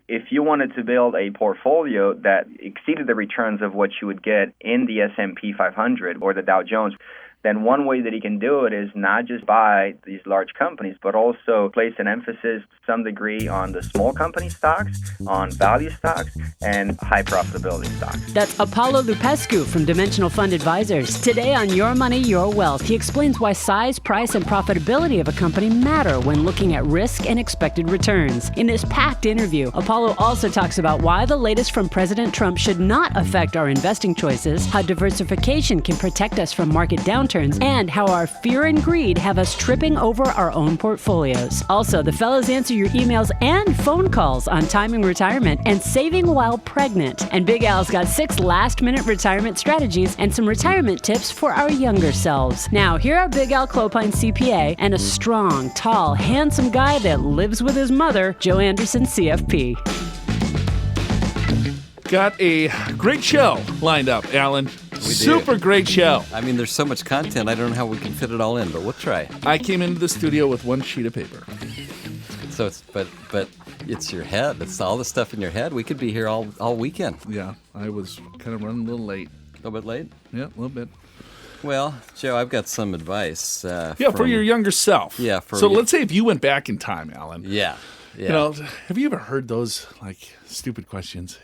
if you wanted to build a portfolio that exceeded the returns of what you would get in the S&P 500 or the Dow Jones, then one way that he can do it is not just buy these large companies, but also place an emphasis to some degree on the small company stocks, on value stocks, and high profitability stocks. That's Apollo Lupescu from Dimensional Fund Advisors. Today on Your Money, Your Wealth, he explains why size, price, and profitability of a company matter when looking at risk and expected returns. In this packed interview, Apollo also talks about why the latest from President Trump should not affect our investing choices, how diversification can protect us from market downturns, and how our fear and greed have us tripping over our own portfolios. Also, the fellows answer your emails and phone calls on timing retirement and saving while pregnant. And Big Al's got 6 last-minute retirement strategies and some retirement tips for our younger selves. Now, here are Big Al Clopine, CPA, and a strong, tall, handsome guy that lives with his mother, Joe Anderson, CFP. Got a great show lined up, Alan. Super great show. I mean, there's so much content, I don't know how we can fit it all in, but we'll try. I came into the studio with one sheet of paper. So it's, but it's your head. It's all the stuff in your head. We could be here all weekend. Yeah, I was kind of running a little late. A little bit late? Yeah, a little bit. Well, Joe, I've got some advice. For your younger self. Yeah. Let's say if you went back in time, Alan. Yeah. You know, have you ever heard those, stupid questions?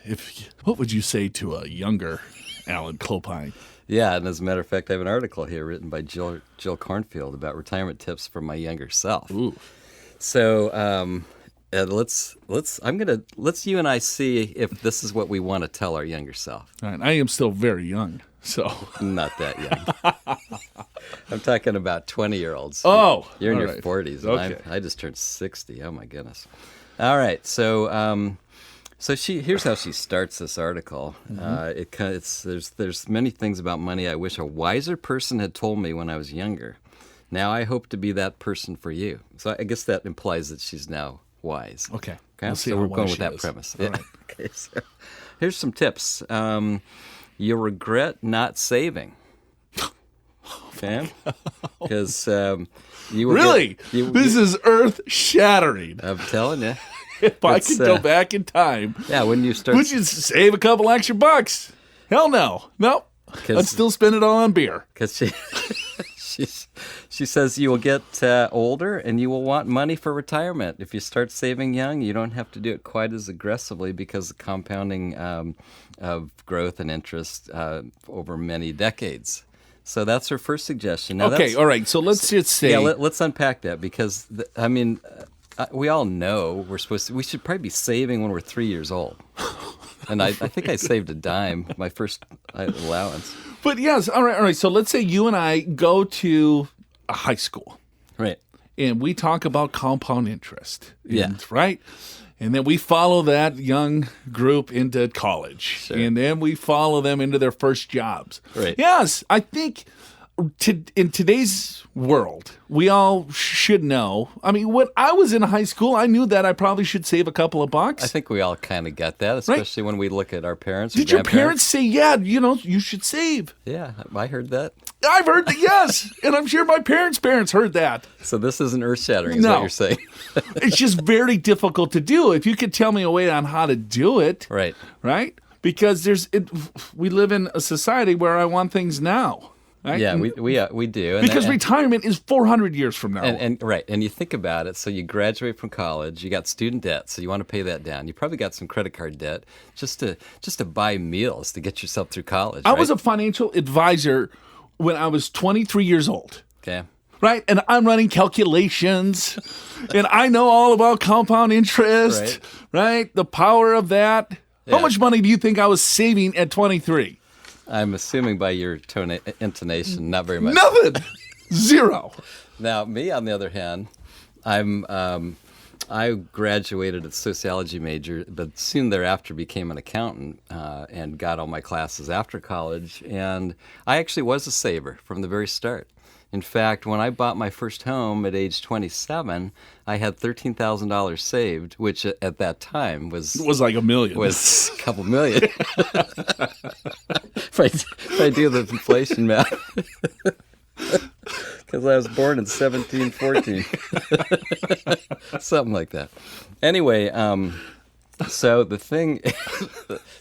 What would you say to a younger Alan Clopine? Yeah, and as a matter of fact, I have an article here written by Jill Cornfield about retirement tips for my younger self. Ooh. So let's you and I see if this is what we want to tell our younger self. All right, I am still very young, so not that young. I'm talking about 20-year-olds. Oh, you're in your right. 40s, and okay. I just turned 60. Oh my goodness! All right, so here's how she starts this article. Mm-hmm. There's many things about money I wish a wiser person had told me when I was younger. Now I hope to be that person for you. So I guess that implies that she's now wise. Okay. We'll see, so we're going with that premise. All right. Okay. So here's some tips. You'll regret not saving. Okay. Because you will really. This is earth-shattering. I'm telling you. If I could go back in time, when you start, would you save a couple extra bucks? Hell no. Nope. I'd still spend it all on beer. Because she says you will get older and you will want money for retirement. If you start saving young, you don't have to do it quite as aggressively because of compounding of growth and interest over many decades. So that's her first suggestion. Now all right. So let's just say... Yeah, let's unpack that because, we all know we should probably be saving when we're 3 years old. And I think I saved a dime, my first allowance. But yes, all right. So let's say you and I go to a high school. Right. And we talk about compound interest. Yeah. Right? And then we follow that young group into college. Sure. And then we follow them into their first jobs. Right. Yes, I think in today's world, we all should know. I mean, when I was in high school, I knew that I probably should save a couple of bucks. I think we all kind of got that, especially when we look at our parents. Did your parents say, you should save? Yeah, I heard that. I've heard that, yes. And I'm sure my parents heard that. So this isn't earth-shattering, is what you're saying. It's just very difficult to do. If you could tell me a way on how to do it. Right. Right? Because we live in a society where I want things now. Right? Yeah, we do. Because retirement is 400 years from now. And you think about it. So you graduate from college, you got student debt, so you want to pay that down. You probably got some credit card debt just to buy meals to get yourself through college. I was a financial advisor when I was 23 years old. Okay. Right? And I'm running calculations, and I know all about compound interest, right? The power of that. Yeah. How much money do you think I was saving at 23? I'm assuming by your intonation, not very much. Nothing. Zero. Now, me, on the other hand, I graduated as sociology major, but soon thereafter became an accountant and got all my classes after college. And I actually was a saver from the very start. In fact, when I bought my first home at age 27, I had $13,000 saved, which at that time was like $1 million. Was a couple million. if I do the inflation math. Because I was born in 1714. Something like that. Anyway, So the thing,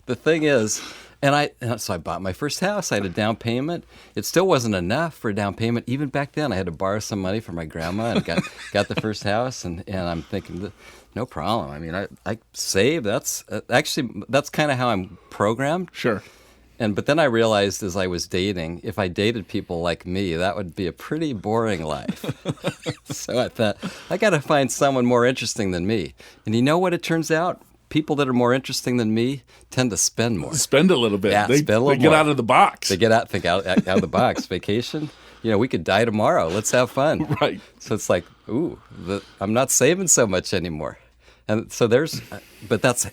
the thing is, so I bought my first house. I had a down payment. It still wasn't enough for a down payment. Even back then, I had to borrow some money from my grandma and got the first house. And I'm thinking, no problem. I mean, I save. That's kind of how I'm programmed. Sure. But then I realized as I was dating, if I dated people like me, that would be a pretty boring life. So I thought, I got to find someone more interesting than me. And you know what it turns out? People that are more interesting than me tend to spend more. Spend a little bit. Yeah, they spend a little they get more. out of the box. They get out of the box. Vacation. We could die tomorrow. Let's have fun. Right. So it's like, I'm not saving so much anymore. And so but that's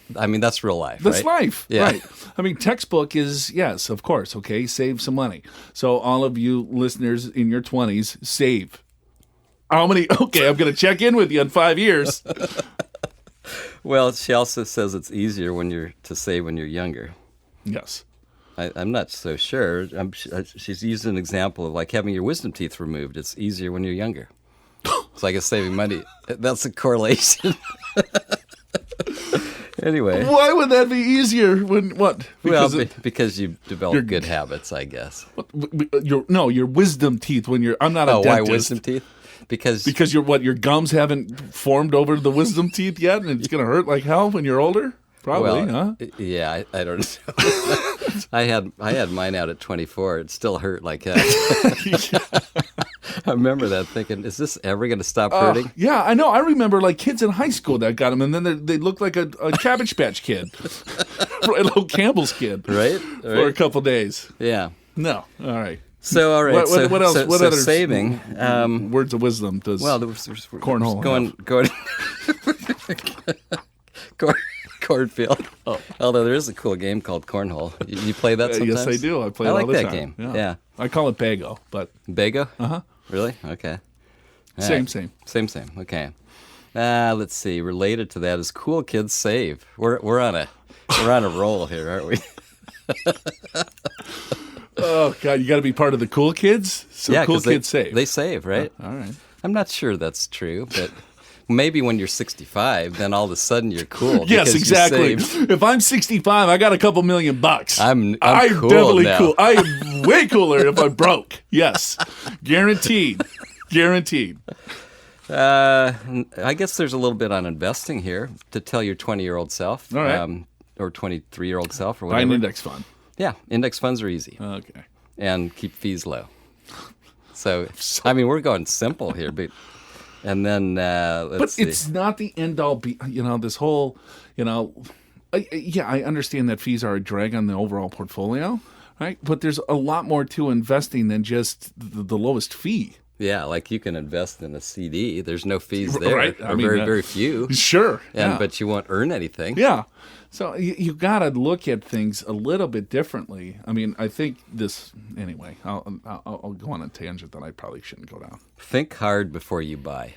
real life. That's right? life. Yeah. Right. I mean, textbook is, yes, of course. Okay. Save some money. So all of you listeners in your 20s, save. How many? Okay. I'm going to check in with you in 5 years. Well, she also says it's easier to save when you're younger. Yes. I'm not so sure. She's used an example of like having your wisdom teeth removed. It's easier when you're younger. It's like it's saving money. That's a correlation. Anyway. Why would that be easier when what? Because you develop good habits, I guess. Your wisdom teeth when you're. I'm not a dentist. Why wisdom teeth? Because your gums haven't formed over the wisdom teeth yet, and it's gonna hurt like hell when you're older. Probably, huh? Yeah, I don't know. I had mine out at 24. It still hurt like that. I remember that thinking, is this ever going to stop hurting? Yeah, I know. I remember like kids in high school that got them, and then they looked like a Cabbage Patch Kid, a little Campbell's kid, right? For a couple days. Yeah. No. All right. So all right. What else? What other saving? Words of wisdom does? Well, there was cornhole. Cornfield. Oh. Although there is a cool game called Cornhole. You play that sometimes? Yes, I do. I play it all the time. I like that game. Yeah. I call it Bago, but Bago? Uh-huh. Really? Okay. Same. Same. Okay. Let's see. Related to that is cool kids save. We're on a roll here, aren't we? Oh God, you got to be part of the cool kids. So yeah, cool kids save. They save, right? All right. I'm not sure that's true, but maybe when you're 65, then all of a sudden you're cool. Yes, exactly. If I'm 65, I got a couple $1 million. I'm cool definitely now. cool. I am way cooler if I'm broke. Yes, guaranteed. I guess there's a little bit on investing here to tell your 20-year-old self, all right. Or 23-year-old self, or whatever. Buy an index fund. Yeah, index funds are easy. Okay. And keep fees low. So I mean, we're going simple here, but. And then let's see. It's not the end all. This whole, I understand that fees are a drag on the overall portfolio, right? But there's a lot more to investing than just the lowest fee. Yeah, like you can invest in a CD. There's no fees there, right? Or very few. Sure, but you won't earn anything. Yeah. So you got to look at things a little bit differently. I mean, I think this anyway. I'll go on a tangent that I probably shouldn't go down. Think hard before you buy.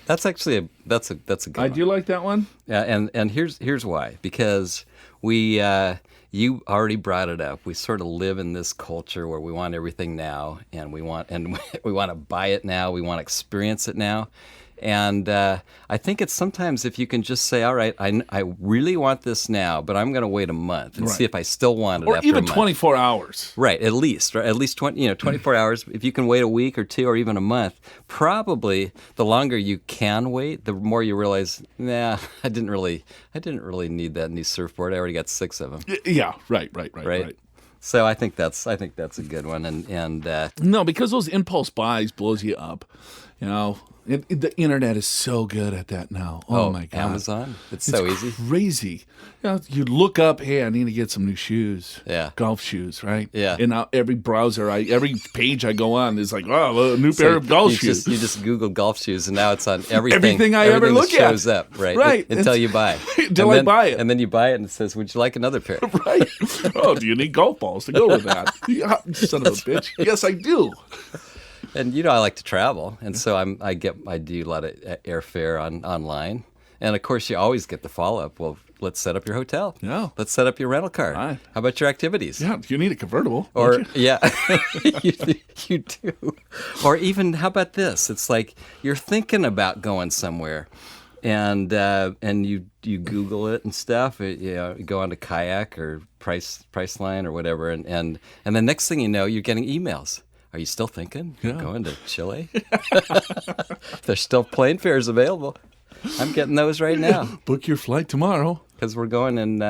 That's actually that's a good one. I do like that one. Yeah, and here's why. Because you already brought it up. We sort of live in this culture where we want everything now, and we want to buy it now. We want to experience it now. And I think it's sometimes if you can just say, all right, I really want this now, but I'm going to wait a month and see if I still want it or after even a month. 24 hours. Right, at least 24 hours. If you can wait a week or two or even a month, probably the longer you can wait, the more you realize, nah, I didn't really need that new surfboard. I already got 6 of them. Yeah, right. So I think that's a good one. And no, because those impulse buys blows you up, the internet is so good at that now. Oh my God. Amazon. It's so easy. Crazy. You look up, hey, I need to get some new shoes. Yeah. Golf shoes, right? Yeah. And now every every page I go on is like, a new pair of golf shoes. You just Google golf shoes, and now it's on everything. Everything I ever look at shows up, right? Right. Until you buy it. Until I buy it. And then you buy it, and it says, would you like another pair? Right. Oh, do you need golf balls to go with that? Son of a bitch. Yes, I do. And I like to travel, and so I do a lot of airfare online, and of course you always get the follow up. Well, let's set up your hotel. Yeah. Let's set up your rental car. Right. How about your activities? Yeah, you need a convertible. Or yeah, you do. Or even how about this? It's like you're thinking about going somewhere, and you Google it and stuff. You go onto Kayak or Priceline or whatever, and the next thing you know, you're getting emails. Are you still thinking? Yeah. Going to Chile? There's still plane fares available. I'm getting those right now. Book your flight tomorrow. Because we're going in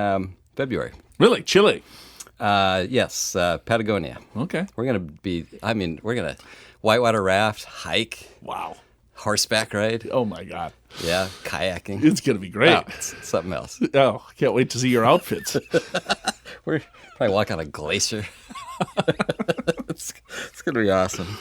February. Really? Chile? Yes, Patagonia. Okay. We're going to whitewater raft, hike. Wow. Horseback ride. Oh, my God. Yeah, kayaking. It's going to be great. Oh, it's something else. Oh, can't wait to see your outfits. We're probably walk on a glacier. It's going to be awesome.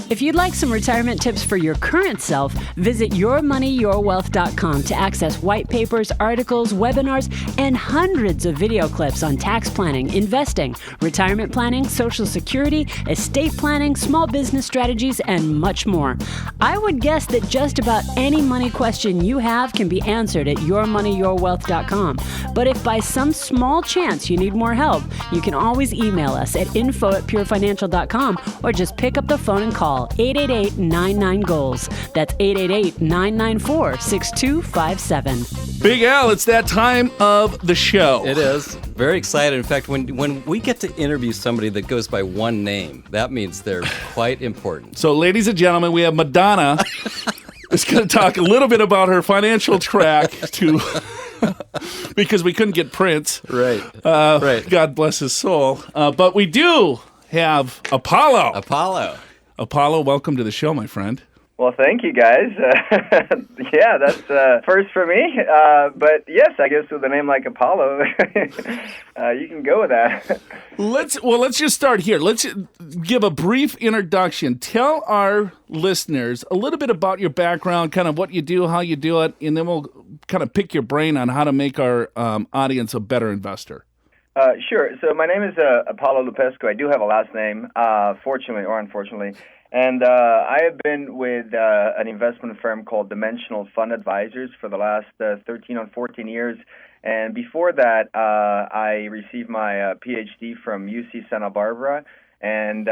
If you'd like some retirement tips for your current self, visit yourmoneyyourwealth.com to access white papers, articles, webinars, and hundreds of video clips on tax planning, investing, retirement planning, Social Security, estate planning, small business strategies, and much more. I would guess that just about any money question you have can be answered at yourmoneyyourwealth.com. But if by some small chance you need more help, you can always email us at info@purefinancial.com or just pick up the phone and call 888-99-GOALS. That's 888-994-6257. Big Al, it's that time of the show. It is. Very excited. In fact, when we get to interview somebody that goes by one name, that means they're quite important. So, ladies and gentlemen, we have Madonna. Is going to talk a little bit about her financial track because we couldn't get Prince. Right. Right. God bless his soul. But we do have Apollo. Apollo, welcome to the show, my friend. Well, thank you, guys. Yeah, that's first for me. But yes, I guess with a name like Apollo, you can go with that. Let's just start here. Let's give a brief introduction. Tell our listeners a little bit about your background, kind of what you do, how you do it, and then we'll kind of pick your brain on how to make our audience a better investor. Sure. So my name is Apollo Lupescu. I do have a last name, fortunately or unfortunately. And I have been with an investment firm called Dimensional Fund Advisors for the last 13 or 14 years. And before that, I received my PhD from UC Santa Barbara, and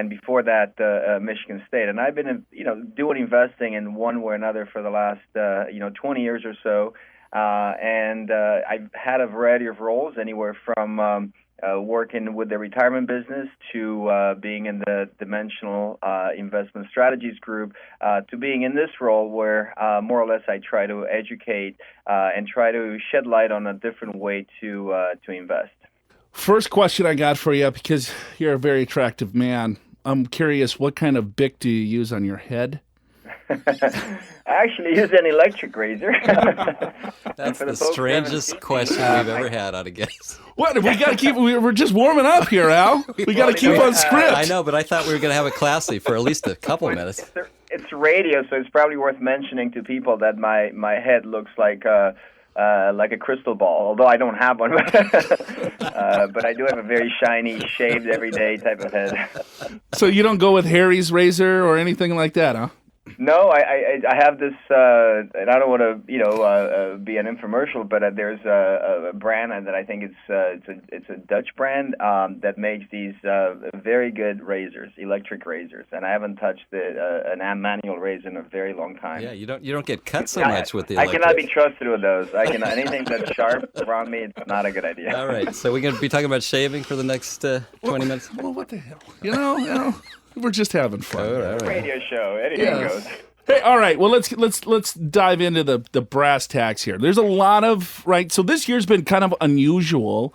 before that, Michigan State. And I've been, doing investing in one way or another for the last, 20 years or so. And I've had a variety of roles, anywhere from working with the retirement business to being in the Dimensional Investment Strategies group to being in this role where more or less I try to educate and try to shed light on a different way to invest. First question I got for you, because you're a very attractive man. I'm curious, what kind of Bic do you use on your head? I actually use an electric razor. That's the strangest question we've ever had on a guest. What? We got to keep. We're just warming up here, Al. We got to keep on script. I know, but I thought we were going to have it classy for at least a couple minutes. It's radio, so it's probably worth mentioning to people that my head looks like a crystal ball, although I don't have one. But I do have a very shiny, shaved every day type of head. So you don't go with Harry's razor or anything like that, huh? No, I have this, and I don't want to be an infomercial, but there's a brand that I think it's a Dutch brand that makes these very good razors, electric razors, and I haven't touched an manual razor in a very long time. Yeah, you don't get cut so much with the electric. I cannot be trusted with those. Anything that's sharp around me, it's not a good idea. All right, so we're going to be talking about shaving for the next 20 minutes. Well, what the hell? You know. We're just having fun. All right. Radio show. Anything goes. Hey, all right. Well, let's dive into the brass tacks here. There's a lot of So this year's been kind of unusual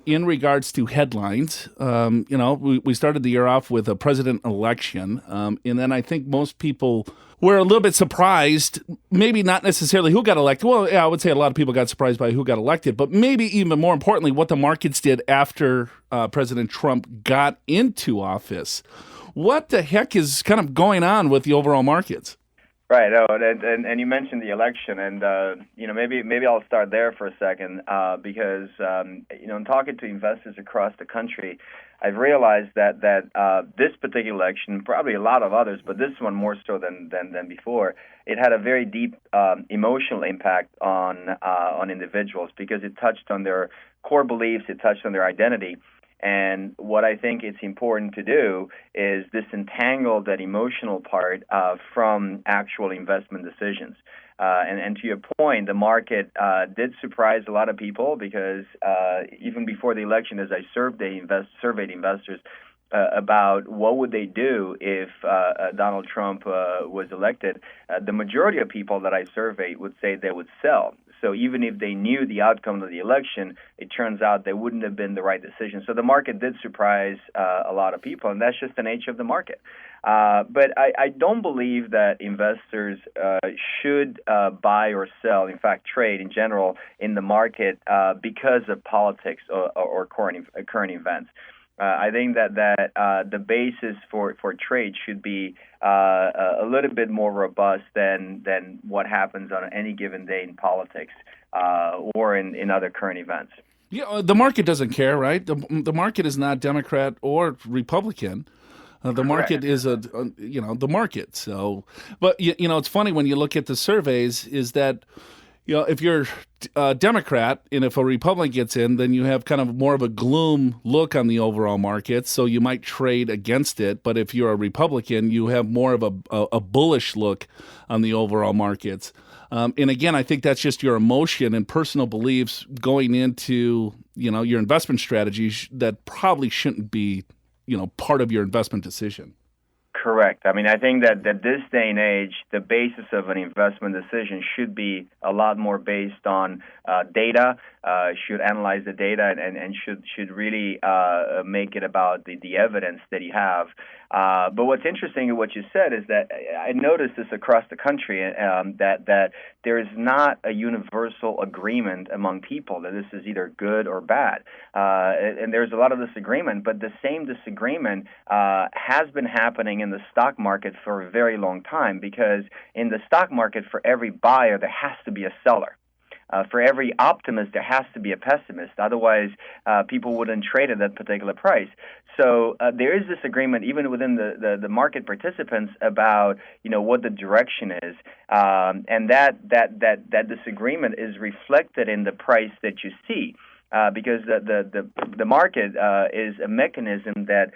in regards to headlines. We started the year off with a president election, and then I think most people were a little bit surprised. Maybe not necessarily who got elected. Well, yeah, I would say a lot of people got surprised by who got elected, but maybe even more importantly, what the markets did after President Trump got into office. What the heck is kind of going on with the overall markets? Right. Oh, and you mentioned the election, and maybe I'll start there for a second because in talking to investors across the country, I've realized that this particular election, probably a lot of others, but this one more so than before, it had a very deep emotional impact on individuals because it touched on their core beliefs, it touched on their identity. And what I think it's important to do is disentangle that emotional part from actual investment decisions. And to your point, the market did surprise a lot of people because even before the election, as I surveyed investors about what would they do if Donald Trump was elected, the majority of people that I surveyed would say they would sell. So even if they knew the outcome of the election, it turns out they wouldn't have been the right decision. So the market did surprise a lot of people, and that's just the nature of the market. But I don't believe that investors should buy or sell, in fact, trade in general in the market because of politics or current events. I think that the basis for trade should be a little bit more robust than what happens on any given day in politics or in other current events. Yeah, the market doesn't care, right? The market is not Democrat or Republican. The market is the market. So, but it's funny when you look at the surveys is that, if you're a Democrat and if a Republican gets in, then you have kind of more of a gloom look on the overall market. So you might trade against it. But if you're a Republican, you have more of a bullish look on the overall markets. And again, I think that's just your emotion and personal beliefs going into, your investment strategies that probably shouldn't be, part of your investment decision. Correct. I mean, I think that this day and age, the basis of an investment decision should be a lot more based on data, should analyze the data, and should really make it about the evidence that you have. But what's interesting in what you said is that I noticed this across the country, that there is not a universal agreement among people that this is either good or bad. And there's a lot of disagreement, but the same disagreement has been happening in the stock market for a very long time, because in the stock market, for every buyer, there has to be a seller. For every optimist, there has to be a pessimist. Otherwise, people wouldn't trade at that particular price. So there is this agreement even within the market participants about what the direction is, and that disagreement is reflected in the price that you see. Because the market is a mechanism that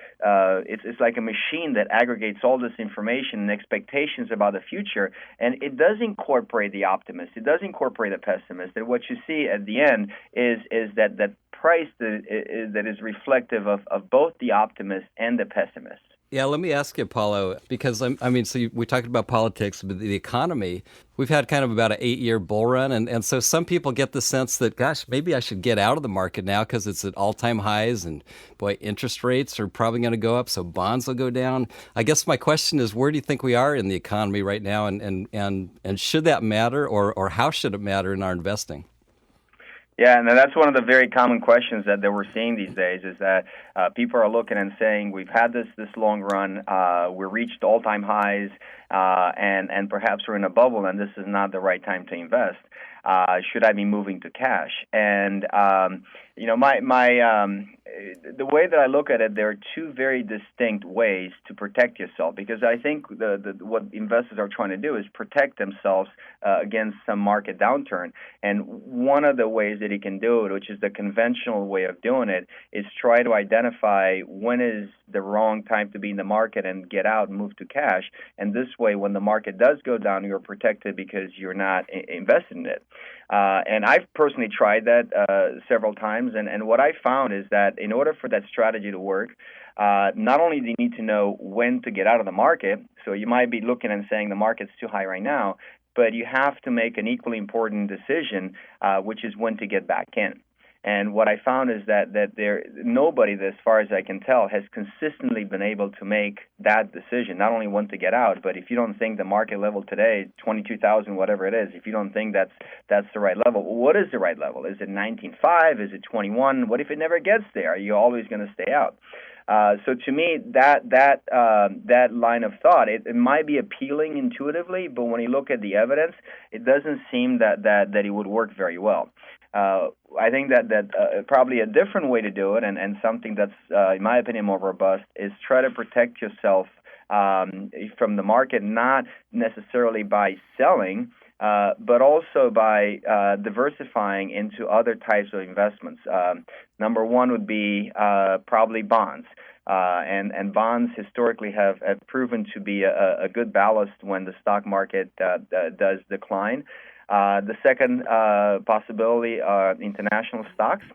it's like a machine that aggregates all this information and expectations about the future, and it does incorporate the optimist, it does incorporate the pessimist, and what you see at the end is that price that is reflective of both the optimist and the pessimist. Yeah, let me ask you, Paulo, because we talked about politics, but the economy, we've had kind of about an 8-year bull run. And so some people get the sense that, gosh, maybe I should get out of the market now because it's at all-time highs and, boy, interest rates are probably going to go up, so bonds will go down. I guess my question is, where do you think we are in the economy right now? And should that matter, or how should it matter in our investing? Yeah, and that's one of the very common questions that we're seeing these days is that people are looking and saying, we've had this long run, we reached all-time highs, and perhaps we're in a bubble, and this is not the right time to invest. Should I be moving to cash? And the way that I look at it, there are two very distinct ways to protect yourself, because I think what investors are trying to do is protect themselves against some market downturn. And one of the ways that you can do it, which is the conventional way of doing it, is try to identify when is the wrong time to be in the market and get out and move to cash. And this way, when the market does go down, you're protected because you're not invested in it. And I've personally tried that several times, and what I found is that in order for that strategy to work, not only do you need to know when to get out of the market, so you might be looking and saying the market's too high right now, but you have to make an equally important decision, which is when to get back in. And what I found is that nobody, as far as I can tell, has consistently been able to make that decision, not only when to get out, but if you don't think the market level today, 22,000, whatever it is, if you don't think that's the right level, what is the right level? Is it 19.5? Is it 21? What if it never gets there? Are you always going to stay out? So to me, that line of thought, it might be appealing intuitively, but when you look at the evidence, it doesn't seem that it would work very well. I think that probably a different way to do it, and something that's, in my opinion, more robust, is try to protect yourself from the market, not necessarily by selling, but also by diversifying into other types of investments. Number one would be probably bonds. And bonds historically have proven to be a good ballast when the stock market does decline. The second possibility are international stocks.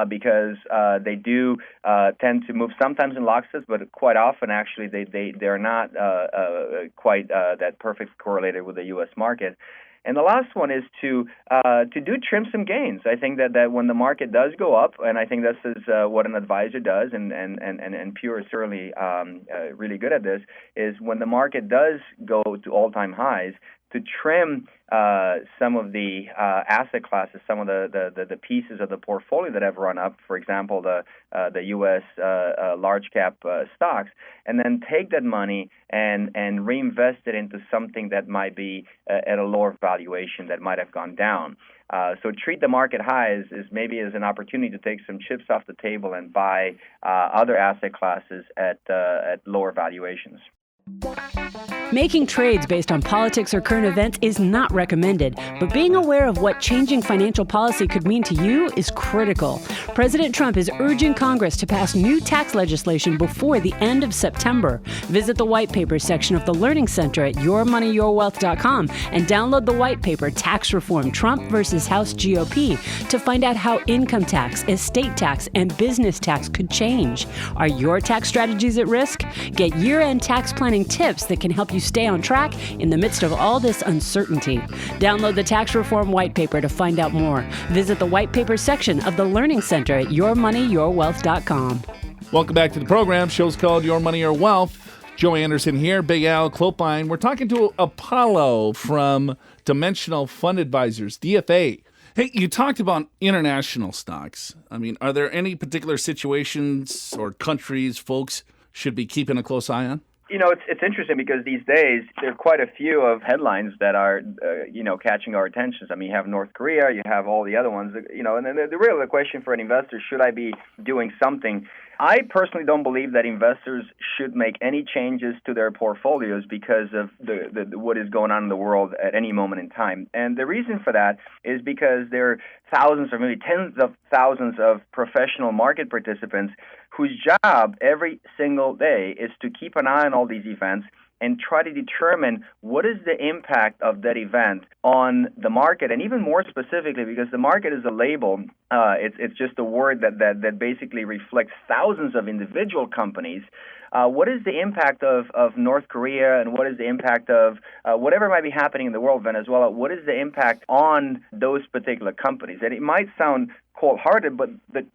Because they do tend to move sometimes in lockstep, but quite often actually they're not quite that perfect correlated with the U.S. market. And the last one is to trim some gains. I think that when the market does go up, and I think this is what an advisor does, and Pure is certainly really good at this, is when the market does go to all-time highs, to trim some of the asset classes, some of the pieces of the portfolio that have run up, for example, the U.S. large cap stocks, and then take that money and reinvest it into something that might be at a lower valuation that might have gone down. So treat the market highs as maybe as an opportunity to take some chips off the table and buy other asset classes at lower valuations. Making trades based on politics or current events is not recommended, but being aware of what changing financial policy could mean to you is critical. President Trump is urging Congress to pass new tax legislation before the end of September. Visit the white paper section of the Learning Center at yourmoneyyourwealth.com and download the white paper Tax Reform Trump versus House GOP to find out how income tax, estate tax, and business tax could change. Are your tax strategies at risk? Get year-end tax planning tips that can help you stay on track in the midst of all this uncertainty. Download the Tax Reform White Paper to find out more. Visit the White Paper section of the Learning Center at yourmoneyyourwealth.com. Welcome back to the program. Show's called Your Money, Your Wealth. Joe Anderson here, Big Al Clopine. We're talking to Apollo from Dimensional Fund Advisors, DFA. Hey, you talked about international stocks. I mean, are there any particular situations or countries folks should be keeping a close eye on? You know, it's interesting because these days there are quite a few of headlines that are, catching our attentions. I mean, you have North Korea, you have all the other ones, and then the real question for an investor, should I be doing something? I personally don't believe that investors should make any changes to their portfolios because of the what is going on in the world at any moment in time. And the reason for that is because there are thousands or maybe tens of thousands of professional market participants whose job every single day is to keep an eye on all these events and try to determine what is the impact of that event on the market, and even more specifically, because the market is a label, it's just a word that basically reflects thousands of individual companies. What is the impact of North Korea, and what is the impact of whatever might be happening in the world, Venezuela, what is the impact on those particular companies? And it might sound cold-hearted, but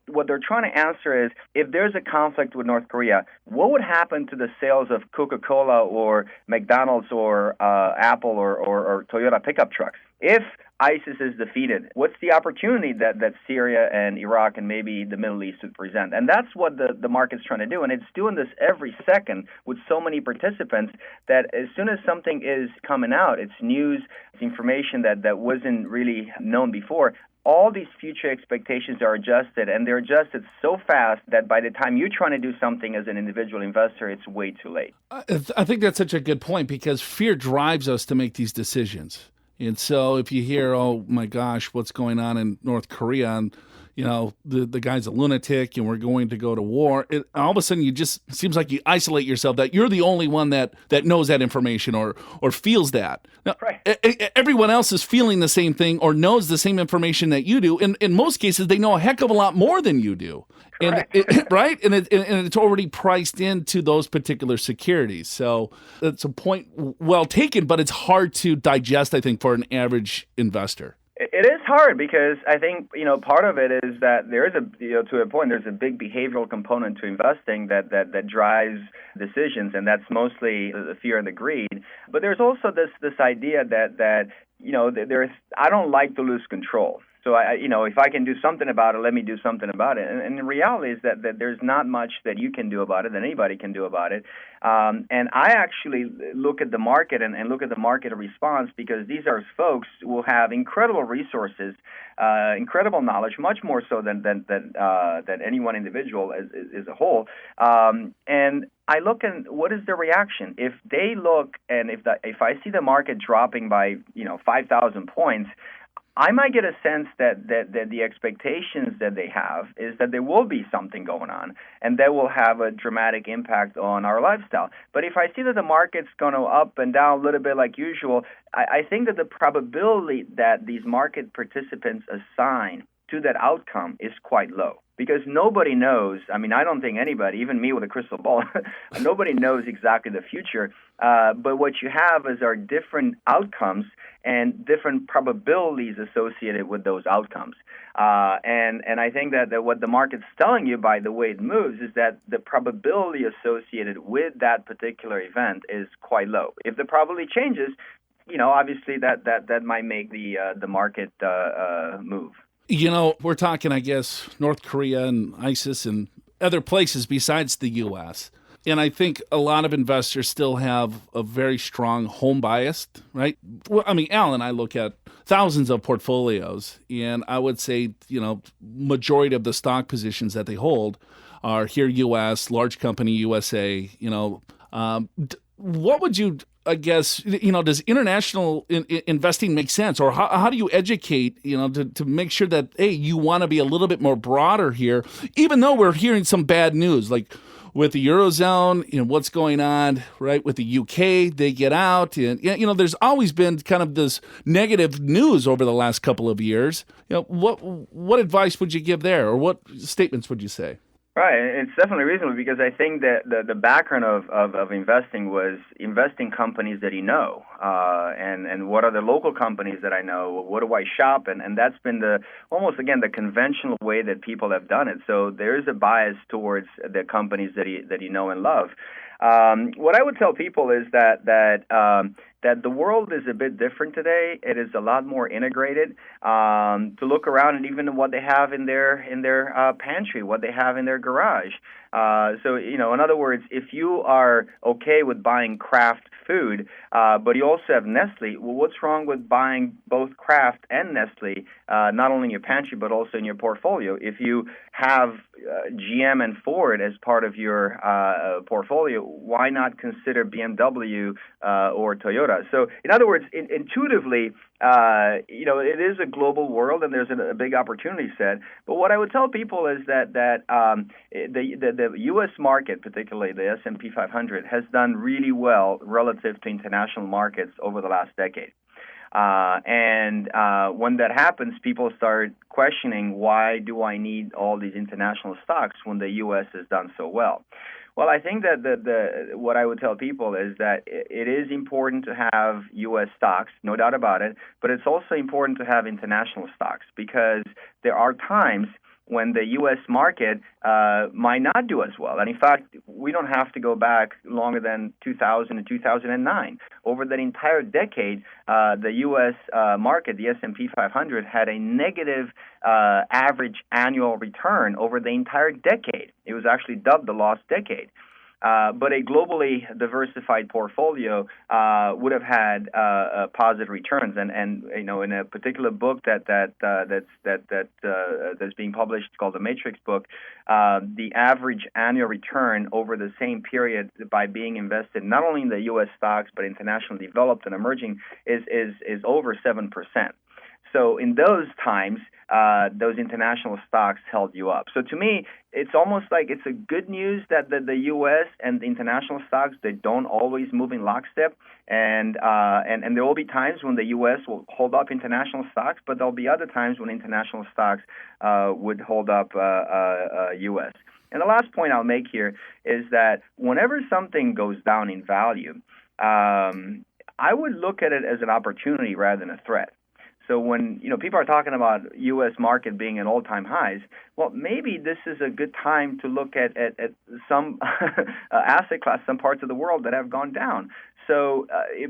what they're trying to answer is, if there's a conflict with North Korea, what would happen to the sales of Coca-Cola or McDonald's or Apple or Toyota pickup trucks? If ISIS is defeated, what's the opportunity that Syria and Iraq and maybe the Middle East would present? And that's what the market's trying to do. And it's doing this every second with so many participants that as soon as something is coming out, it's news, it's information that wasn't really known before, all these future expectations are adjusted, and they're adjusted so fast that by the time you're trying to do something as an individual investor, it's way too late. I think that's such a good point, because fear drives us to make these decisions. And so if you hear, oh my gosh, what's going on in North Korea, and the guy's a lunatic and we're going to go to war, all of a sudden seems like you isolate yourself, that you're the only one that knows that information or feels that. Now, right. Everyone else is feeling the same thing or knows the same information that you do. In most cases, they know a heck of a lot more than you do. And right? And it's already priced into those particular securities. So it's a point well taken, but it's hard to digest, I think, for an average investor. It is hard because I think, part of it is that there is to a point, there's a big behavioral component to investing that drives decisions, and that's mostly the fear and the greed. But there's also this idea that I don't like to lose control. So if I can do something about it, let me do something about it. And the reality is that there's not much that you can do about it, that anybody can do about it. And I actually look at the market and look at the market response, because these are folks who will have incredible resources, incredible knowledge, much more so than any one individual as a whole. And I look at what is the reaction. If they look, and if I see the market dropping by 5,000 points, I might get a sense that the expectations that they have is that there will be something going on, and that will have a dramatic impact on our lifestyle. But if I see that the market's going to up and down a little bit like usual, I think that the probability that these market participants assign to that outcome is quite low. Because nobody knows, I don't think anybody, even me with a crystal ball, nobody knows exactly the future. But what you have are different outcomes and different probabilities associated with those outcomes. And I think that what the market's telling you by the way it moves is that the probability associated with that particular event is quite low. If the probability changes, obviously that might make the market move. We're talking, I guess, North Korea and ISIS and other places besides the U.S. And I think a lot of investors still have a very strong home bias, right? Well, Al and I look at thousands of portfolios, and I would say, majority of the stock positions that they hold are here U.S., large company USA, what would you, I guess, does international investing make sense? Or how do you educate, to make sure that, hey, you want to be a little bit more broader here, even though we're hearing some bad news, like with the Eurozone, what's going on, right, with the UK, they get out. And, there's always been kind of this negative news over the last couple of years. What advice would you give there, or what statements would you say? Right. It's definitely reasonable, because I think that the background of investing was investing companies that you know, and what are the local companies that I know, what do I shop, and that's been almost the conventional way that people have done it. So there is a bias towards the companies that you know and love. What I would tell people is that the world is a bit different today. It is a lot more integrated. To look around and even what they have in their pantry, what they have in their garage. So in other words, if you are okay with buying Kraft food, but you also have Nestle, well, what's wrong with buying both Kraft and Nestle, not only in your pantry but also in your portfolio? If you have GM and Ford as part of your portfolio, why not consider BMW or Toyota? So, in other words, intuitively, it is a global world and there's a big opportunity set. But what I would tell people is that the U.S. market, particularly the S&P 500, has done really well relative to international markets over the last decade. And when that happens, people start questioning, why do I need all these international stocks when the U.S. has done so well? Well, I think that what I would tell people is that it is important to have U.S. stocks, no doubt about it, but it's also important to have international stocks, because there are times when the U.S. market might not do as well. And in fact, we don't have to go back longer than 2000 and 2009. Over that entire decade, the U.S. market, the S&P 500, had a negative average annual return over the entire decade. It was actually dubbed the lost decade. But a globally diversified portfolio would have had positive returns, and in a particular book that's being published, it's called the Matrix book, the average annual return over the same period by being invested not only in the U.S. stocks but internationally developed and emerging is over 7%. So in those times, those international stocks held you up. So to me, it's almost like it's a good news that the U.S. and the international stocks, they don't always move in lockstep. And there will be times when the U.S. will hold up international stocks, but there'll be other times when international stocks would hold up U.S. And the last point I'll make here is that whenever something goes down in value, I would look at it as an opportunity rather than a threat. So when people are talking about U.S. market being at all-time highs, well, maybe this is a good time to look at some asset class, some parts of the world that have gone down. So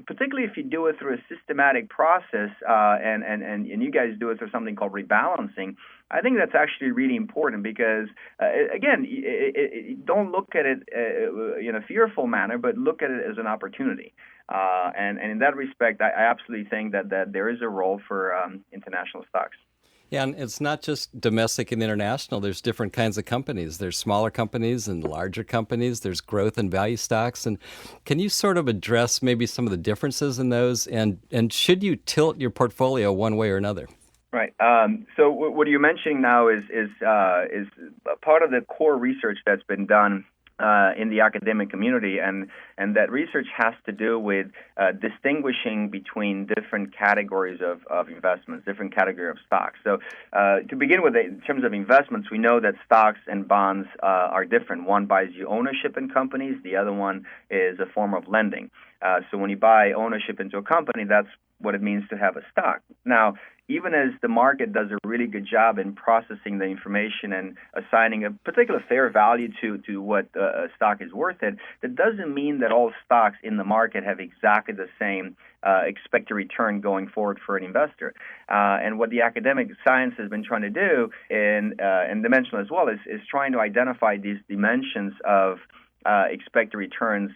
particularly if you do it through a systematic process, and you guys do it through something called rebalancing, I think that's actually really important because, again, don't look at it in a fearful manner, but look at it as an opportunity. And in that respect, I absolutely think that there is a role for international stocks. Yeah, and it's not just domestic and international. There's different kinds of companies. There's smaller companies and larger companies. There's growth and value stocks. And can you sort of address maybe some of the differences in those? And should you tilt your portfolio one way or another? Right. So what you're mentioning now is part of the core research that's been done in the academic community, and that research has to do with distinguishing between different categories of investments, different categories of stocks. So to begin with, in terms of investments, we know that stocks and bonds are different. One buys you ownership in companies. The other one is a form of lending. So when you buy ownership into a company, that's what it means to have a stock. Now, even as the market does a really good job in processing the information and assigning a particular fair value to what a stock is worth, that doesn't mean that all stocks in the market have exactly the same expected return going forward for an investor. And what the academic science has been trying to do, and dimensional as well, is trying to identify these dimensions of expected returns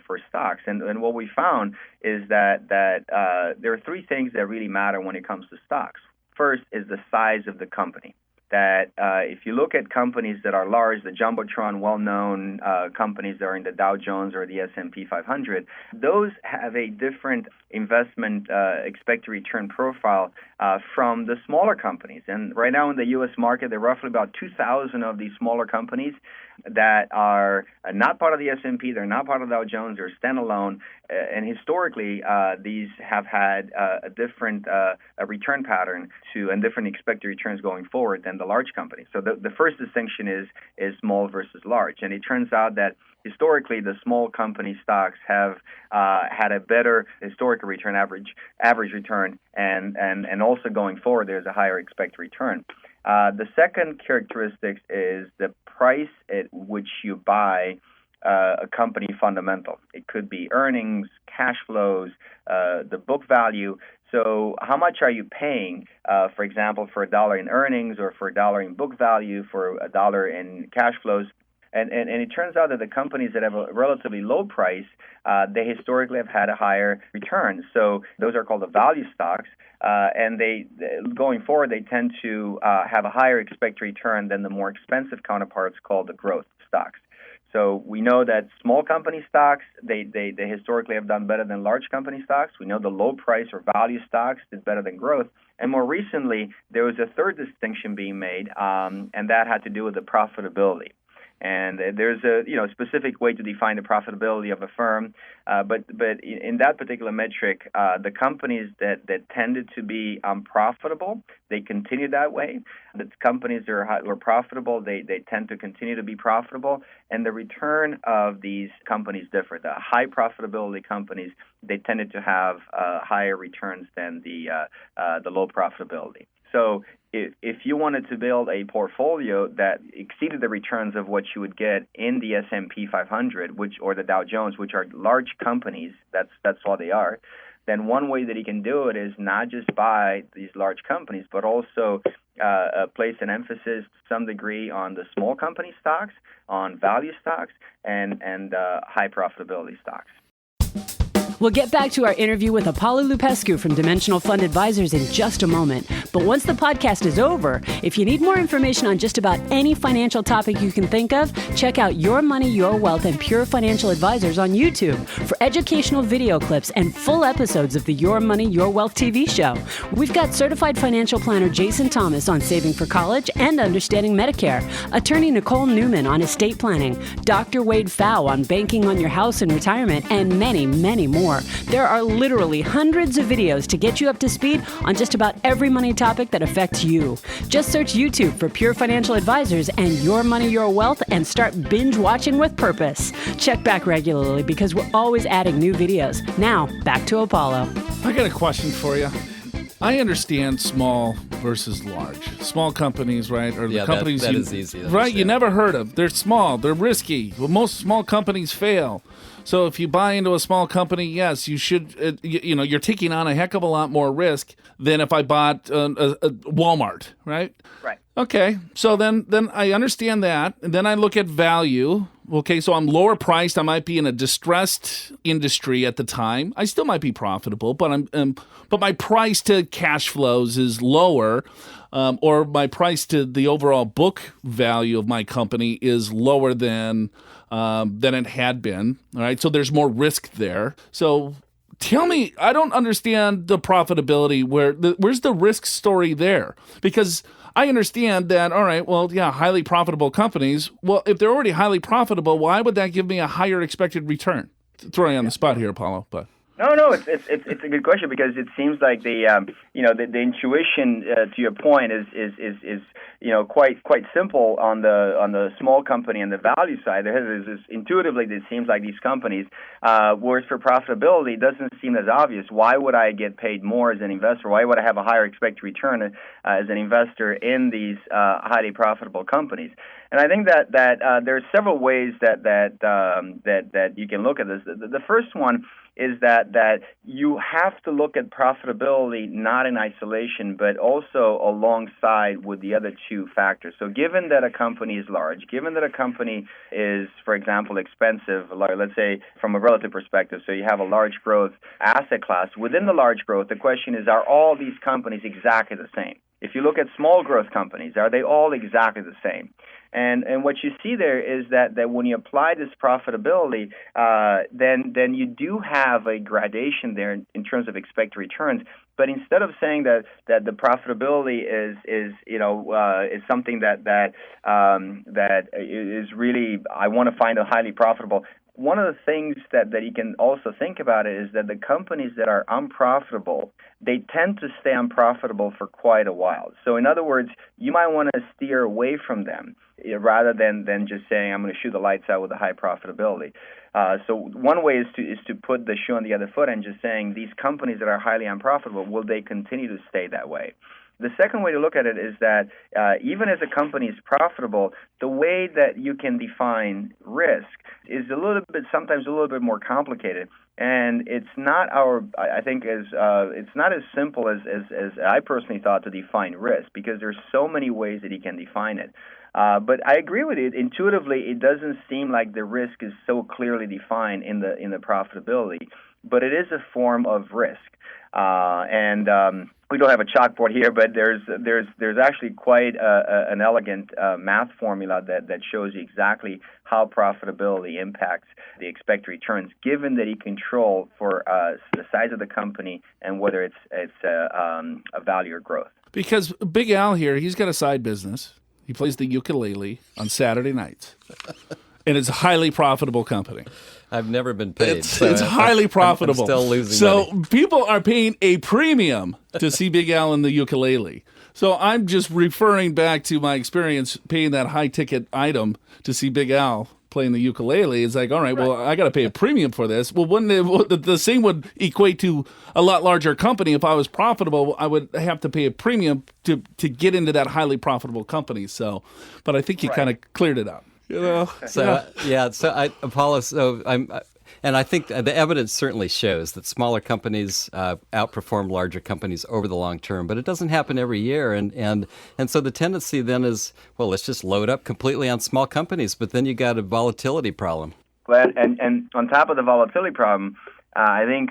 for stocks. And what we found is that there are three things that really matter when it comes to stocks. First is the size of the company. That if you look at companies that are large, the jumbotron, well-known companies that are in the Dow Jones or the S&P 500, those have a different investment expected return profile from the smaller companies. And right now in the U.S. market, there are roughly about 2,000 of these smaller companies that are not part of the S&P, they're not part of Dow Jones, they're standalone, and historically these have had a different return pattern and different expected returns going forward than the large companies. So the first distinction is small versus large, and it turns out that historically the small company stocks have had a better historical return, average return, and also going forward there's a higher expected return. The second characteristic is the price at which you buy a company fundamental. It could be earnings, cash flows, the book value. So how much are you paying, for example, for $1 in earnings or for $1 in book value, for $1 in cash flows? And it turns out that the companies that have a relatively low price, they historically have had a higher return. So those are called the value stocks. And going forward, they tend to have a higher expected return than the more expensive counterparts called the growth stocks. So we know that small company stocks, they historically have done better than large company stocks. We know the low price or value stocks did better than growth. And more recently, there was a third distinction being made, and that had to do with the profitability. And there's a specific way to define the profitability of a firm, but in that particular metric, the companies that tended to be unprofitable, they continue that way. The companies that were profitable, they tend to continue to be profitable, and the return of these companies differ. The high profitability companies, they tended to have higher returns than the low profitability. So if you wanted to build a portfolio that exceeded the returns of what you would get in the S&P 500, or the Dow Jones, which are large companies, that's all they are, then one way that you can do it is not just buy these large companies, but also place an emphasis to some degree on the small company stocks, on value stocks, and high profitability stocks. We'll get back to our interview with Apollo Lupescu from Dimensional Fund Advisors in just a moment. But once the podcast is over, if you need more information on just about any financial topic you can think of, check out Your Money, Your Wealth and Pure Financial Advisors on YouTube for educational video clips and full episodes of the Your Money, Your Wealth TV show. We've got certified financial planner Jason Thomas on saving for college and understanding Medicare, attorney Nicole Newman on estate planning, Dr. Wade Pfau on banking on your house and retirement, and many, many more. There are literally hundreds of videos to get you up to speed on just about every money topic that affects you. Just search YouTube for Pure Financial Advisors and Your Money, Your Wealth and start binge watching with purpose. Check back regularly because we're always adding new videos. Now, back to Apollo. I got a question for you. I understand small versus large. Small companies, right? Or the companies that is easy. Right, you never heard of. They're small. They're risky. Well, most small companies fail. So if you buy into a small company, yes, you should. You're taking on a heck of a lot more risk than if I bought a Walmart, right? Right. Okay, so then I understand that, and then I look at value. Okay, so I'm lower priced. I might be in a distressed industry at the time. I still might be profitable, but but my price to cash flows is lower, or my price to the overall book value of my company is lower than it had been. All right, so there's more risk there. So tell me, I don't understand the profitability. Where's the risk story there? Because I understand that, all right, well, yeah, highly profitable companies. Well, if they're already highly profitable, why would that give me a higher expected return? Throwing you on the spot here, Apollo, but... No, it's a good question because it seems like the intuition to your point is quite simple on the small company and the value side. Intuitively, it seems like these companies, whereas for profitability, it doesn't seem as obvious. Why would I get paid more as an investor? Why would I have a higher expected return as an investor in these highly profitable companies? And I think that there are several ways that you can look at this. The first one is that you have to look at profitability not in isolation, but also alongside with the other two factors. So given that a company is large, given that a company is, for example, expensive, let's say from a relative perspective, so you have a large growth asset class, within the large growth, the question is, are all these companies exactly the same? If you look at small growth companies, are they all exactly the same? And what you see there is that when you apply this profitability, then you do have a gradation there in terms of expected returns. But instead of saying that the profitability is something that is really, I want to find a highly profitable. One of the things that you can also think about is that the companies that are unprofitable, they tend to stay unprofitable for quite a while. So in other words, you might want to steer away from them rather than just saying, I'm going to shoot the lights out with a high profitability. So one way is to put the shoe on the other foot and just saying these companies that are highly unprofitable, will they continue to stay that way? The second way to look at it is that even as a company is profitable, the way that you can define risk is sometimes a little bit more complicated. And it's not it's not as simple as I personally thought to define risk, because there's so many ways that you can define it. But I agree with you. Intuitively, it doesn't seem like the risk is so clearly defined in the profitability, but it is a form of risk. We don't have a chalkboard here, but there's actually quite an elegant math formula that shows you exactly how profitability impacts the expected returns, given that you control for the size of the company and whether it's a value or growth. Because Big Al here, he's got a side business. He plays the ukulele on Saturday nights, and it's a highly profitable company. I've never been paid. It's highly profitable. I'm still losing so money. People are paying a premium to see Big Al in the ukulele. So I'm just referring back to my experience paying that high-ticket item to see Big Al playing the ukulele. It's like, all right, well, I got to pay a premium for this. Well, the same would equate to a lot larger company. If I was profitable, I would have to pay a premium to get into that highly profitable company. So, but I think you kind of cleared it out. You know? Apollo. And I think the evidence certainly shows that smaller companies outperform larger companies over the long term, but it doesn't happen every year. And so the tendency then is, well, let's just load up completely on small companies, but then you got a volatility problem. Well, and on top of the volatility problem, I think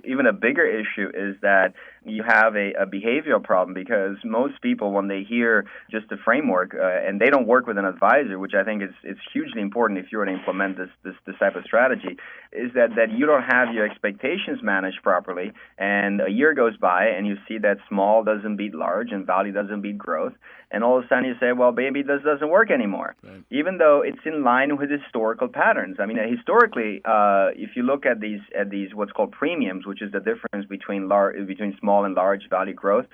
even a bigger issue is that you have a behavioral problem, because most people, when they hear just a framework and they don't work with an advisor, which I think is hugely important if you're going to implement this type of strategy, is that you don't have your expectations managed properly, and a year goes by and you see that small doesn't beat large and value doesn't beat growth, and all of a sudden you say, well, maybe this doesn't work anymore, right, even though it's in line with historical patterns. I mean, historically, if you look at these what's called premiums, which is the difference between small and large value growth,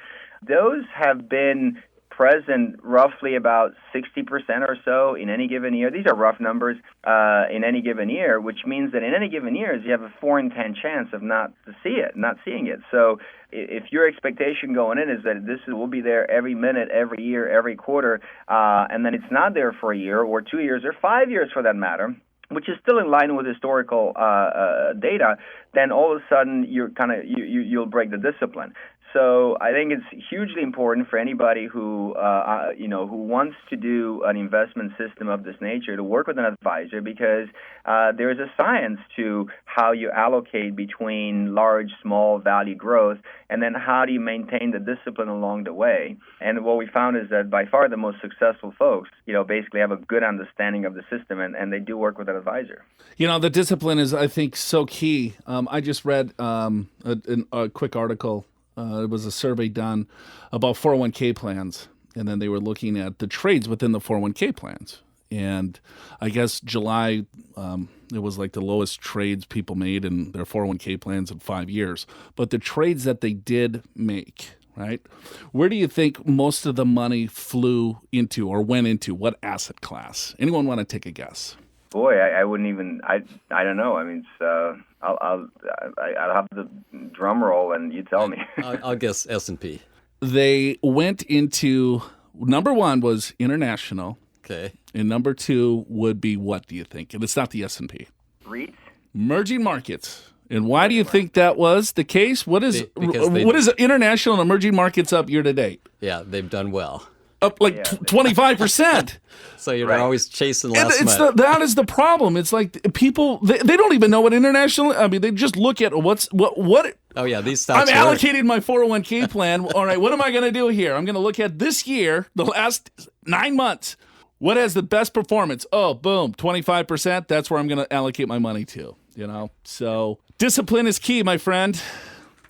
those have been present roughly about 60% or so in any given year. These are rough numbers in any given year, which means that in any given year, you have a 4 in 10 chance of not seeing it. So if your expectation going in is that will be there every minute, every year, every quarter, and then it's not there for a year or 2 years or 5 years for that matter, which is still in line with historical data, then all of a sudden you'll break the discipline. So I think it's hugely important for anybody who who wants to do an investment system of this nature to work with an advisor, because there is a science to how you allocate between large, small value growth, and then how do you maintain the discipline along the way. And what we found is that by far the most successful folks, basically have a good understanding of the system, and they do work with an advisor. The discipline is, I think, so key. I just read a quick article. It was a survey done about 401k plans, and then they were looking at the trades within the 401k plans. And I guess July, it was like the lowest trades people made in their 401k plans in 5 years. But the trades that they did make, right, where do you think most of the money flew into or went into? What asset class? Anyone want to take a guess? Boy, I wouldn't even. I don't know. I mean, it's, I'll have the drum roll, and you tell me. I'll guess S&P. They went into, number one was international. Okay. And number two would be, what do you think? And it's not the S&P. REITs? Emerging markets. And why do you think that was the case? What is international and emerging markets up year to date? Yeah, they've done well. Up like 25%. So you're always chasing last month. That is the problem. It's like people, they don't even know what international, I mean, they just look at what. Oh, yeah, these stocks I'm allocating my 401k plan. All right, what am I going to do here? I'm going to look at this year, the last 9 months. What has the best performance? Oh, boom, 25%. That's where I'm going to allocate my money to, So discipline is key, my friend.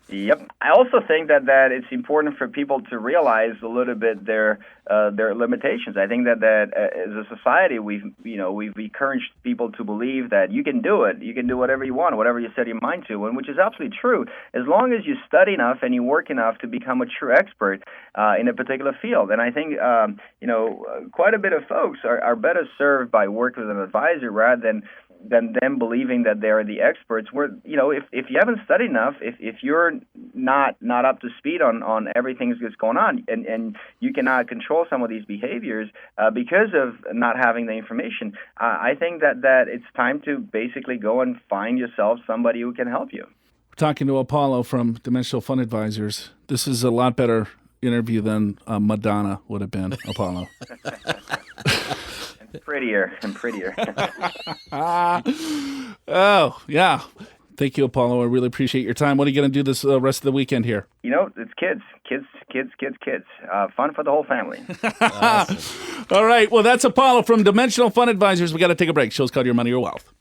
Yep. I also think that it's important for people to realize a little bit their limitations. I think that as a society, we've encouraged people to believe that you can do it. You can do whatever you want, whatever you set your mind to, and which is absolutely true. As long as you study enough and you work enough to become a true expert in a particular field. And I think quite a bit of folks are better served by working with an advisor rather than them believing that they're the experts. Where if you haven't studied enough, if you're not up to speed on everything that's going on, and you cannot control some of these behaviors because of not having the information, I think that it's time to basically go and find yourself somebody who can help you. We're talking to Apollo from Dimensional Fund Advisors. This is a lot better interview than Madonna would have been, Apollo. Prettier and prettier. Oh, yeah. Thank you, Apollo. I really appreciate your time. What are you going to do this rest of the weekend here? It's kids. Fun for the whole family. Awesome. All right. Well, that's Apollo from Dimensional Fund Advisors. We got to take a break. Show's called Your Money, Your Wealth.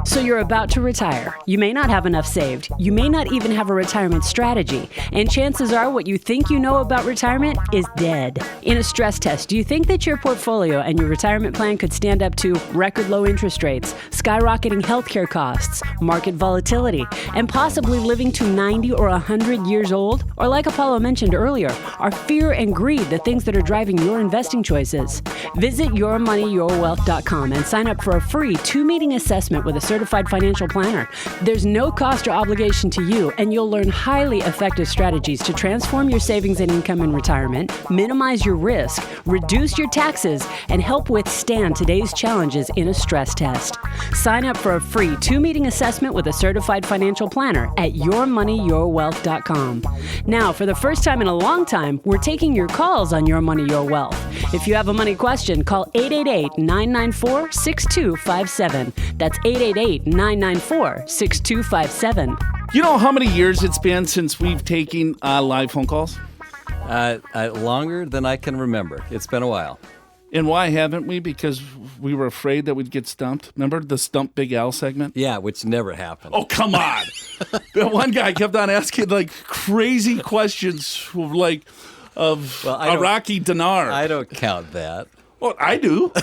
So you're about to retire. You may not have enough saved. You may not even have a retirement strategy. And chances are what you think you know about retirement is dead. In a stress test, do you think that your portfolio and your retirement plan could stand up to record low interest rates, skyrocketing healthcare costs, market volatility, and possibly living to 90 or 100 years old? Or like Apollo mentioned earlier, are fear and greed the things that are driving your investing choices? Visit yourmoneyyourwealth.com and sign up for a free 2-meeting assessment with a certified financial planner. There's no cost or obligation to you, and you'll learn highly effective strategies to transform your savings and income in retirement, minimize your risk, reduce your taxes, and help withstand today's challenges in a stress test. Sign up for a free 2-meeting assessment with a certified financial planner at yourmoneyyourwealth.com. Now, for the first time in a long time, we're taking your calls on Your Money, Your Wealth. If you have a money question, call 888-994-6257. That's 888-994-6257. You know how many years it's been since we've taken live phone calls? Longer than I can remember. It's been a while. And why haven't we? Because we were afraid that we'd get stumped. Remember the Stump Big Al segment? Yeah, which never happened. Oh, come on. That one guy kept on asking crazy questions of Iraqi dinar. I don't count that. Well, I do.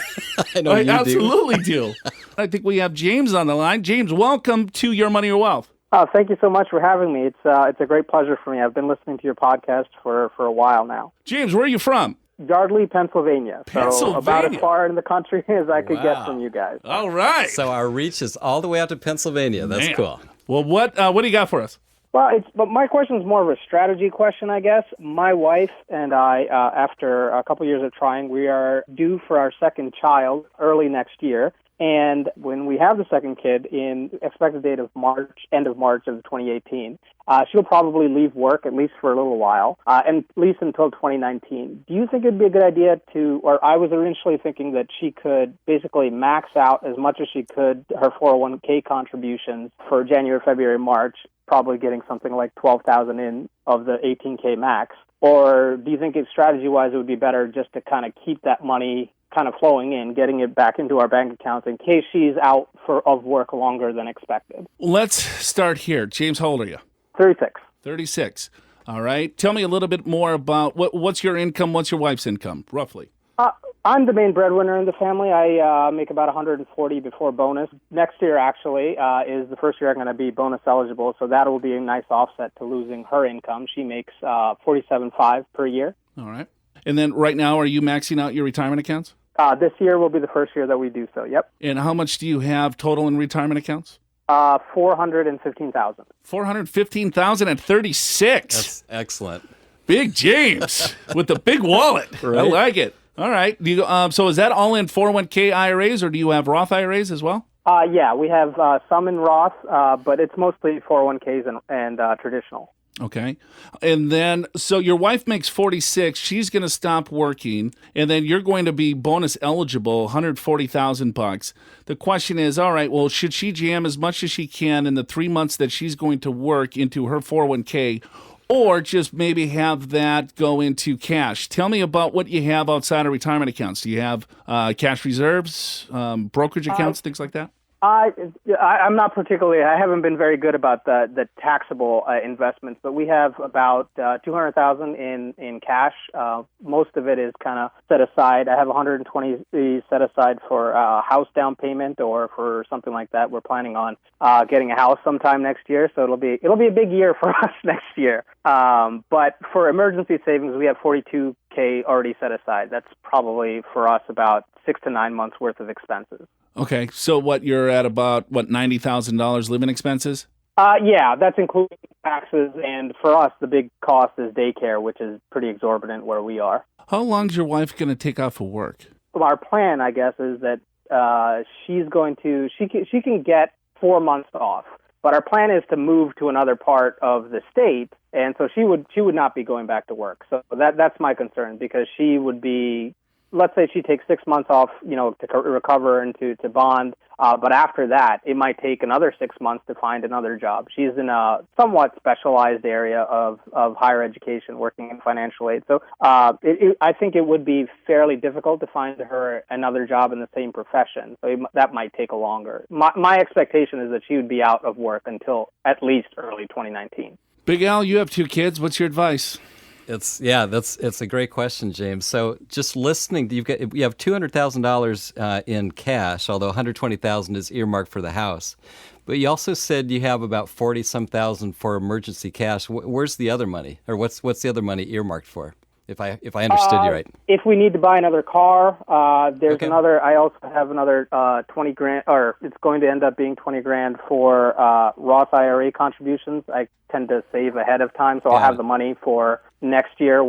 I know you absolutely do. I think we have James on the line. James, welcome to Your Money, Your Wealth. Thank you so much for having me. It's a great pleasure for me. I've been listening to your podcast for a while now. James, where are you from? Yardley, Pennsylvania. So about as far in the country as I could get from you guys. All right. So our reach is all the way out to Pennsylvania. That's cool. Well, what do you got for us? Well, but my question is more of a strategy question, I guess. My wife and I, after a couple years of trying, we are due for our second child early next year. And when we have the second kid in expected date of end of March of 2018, she'll probably leave work at least for a little while, and at least until 2019. Do you think it'd be a good idea or I was initially thinking that she could basically max out as much as she could her 401k contributions for January, February, March, probably getting something like $12,000 in of the 18k max? Or do you think strategy-wise it would be better just to kind of keep that money kind of flowing in, getting it back into our bank accounts in case she's out of work longer than expected? Let's start here. James, how old are you? 36. 36. All right. Tell me a little bit more about what's your income, what's your wife's income, roughly? I'm the main breadwinner in the family. I make about $140 before bonus. Next year, actually, is the first year I'm going to be bonus eligible, so that will be a nice offset to losing her income. She makes $47,500 per year. All right. And then right now, are you maxing out your retirement accounts? This year will be the first year that we do so, yep. And how much do you have total in retirement accounts? $415,000. $415,000 at 36. That's excellent. Big James with the big wallet. Right. I like it. All right. Do you, so is that all in 401k IRAs, or do you have Roth IRAs as well? Yeah, we have some in Roth, but it's mostly 401ks and traditional. Okay. And then, so your wife makes 46, she's going to stop working, and then you're going to be bonus eligible, $140,000. The question is, all right, well, should she jam as much as she can in the 3 months that she's going to work into her 401k, or just maybe have that go into cash? Tell me about what you have outside of retirement accounts. Do you have cash reserves, brokerage accounts, things like that? I'm not particularly. I haven't been very good about the taxable investments, but we have about $200,000 in cash. Most of it is kind of set aside. I have $120 set aside for a house down payment or for something like that. We're planning on getting a house sometime next year, so it'll be a big year for us next year. But for emergency savings, we have $42K already set aside. That's probably for us about 6 to 9 months worth of expenses. Okay, so you're at about, $90,000 living expenses? Yeah, that's including taxes, and for us, the big cost is daycare, which is pretty exorbitant where we are. How long is your wife going to take off of work? Well, our plan, I guess, is that she can get 4 months off, but our plan is to move to another part of the state, and so she would not be going back to work. So that's my concern, because she would be. Let's say she takes 6 months off, to recover and to bond. But after that, it might take another 6 months to find another job. She's in a somewhat specialized area of higher education, working in financial aid. So I think it would be fairly difficult to find her another job in the same profession. So that might take a longer. My expectation is that she would be out of work until at least early 2019. Big Al, you have 2 kids. What's your advice? It's a great question, James. So just listening, you have $200,000 in cash, although $120,000 is earmarked for the house. But you also said you have about $40-some thousand for emergency cash. Where's the other money, or what's the other money earmarked for? If I understood you right. If we need to buy another car, there's another. I also have another $20,000, or it's going to end up being $20,000 for Roth IRA contributions. I tend to save ahead of time, so I'll have the money for next year.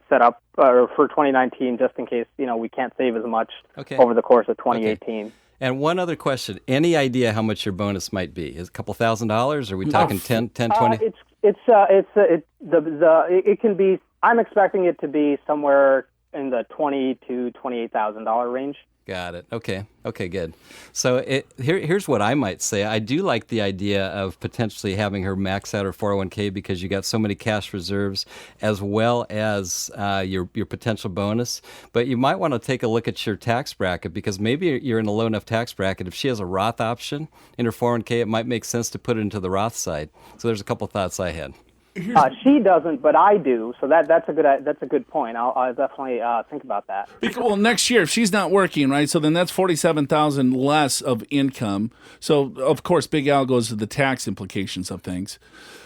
Set up for 2019, just in case we can't save as much over the course of 2018. Okay. And one other question: any idea how much your bonus might be? Is it a couple $1,000s? Are we talking 10, 20? It can be. I'm expecting it to be somewhere in the $20,000 to $28,000 range. Got it. Okay, good. So here's what I might say. I do like the idea of potentially having her max out her 401k because you got so many cash reserves as well as your potential bonus. But you might want to take a look at your tax bracket, because maybe you're in a low enough tax bracket. If she has a Roth option in her 401k, it might make sense to put it into the Roth side. So there's a couple thoughts I had. She doesn't, but I do. So that's a good point. I'll definitely think about that. Well, next year if she's not working, right? So then that's $47,000 less of income. So of course, Big Al goes to the tax implications of things.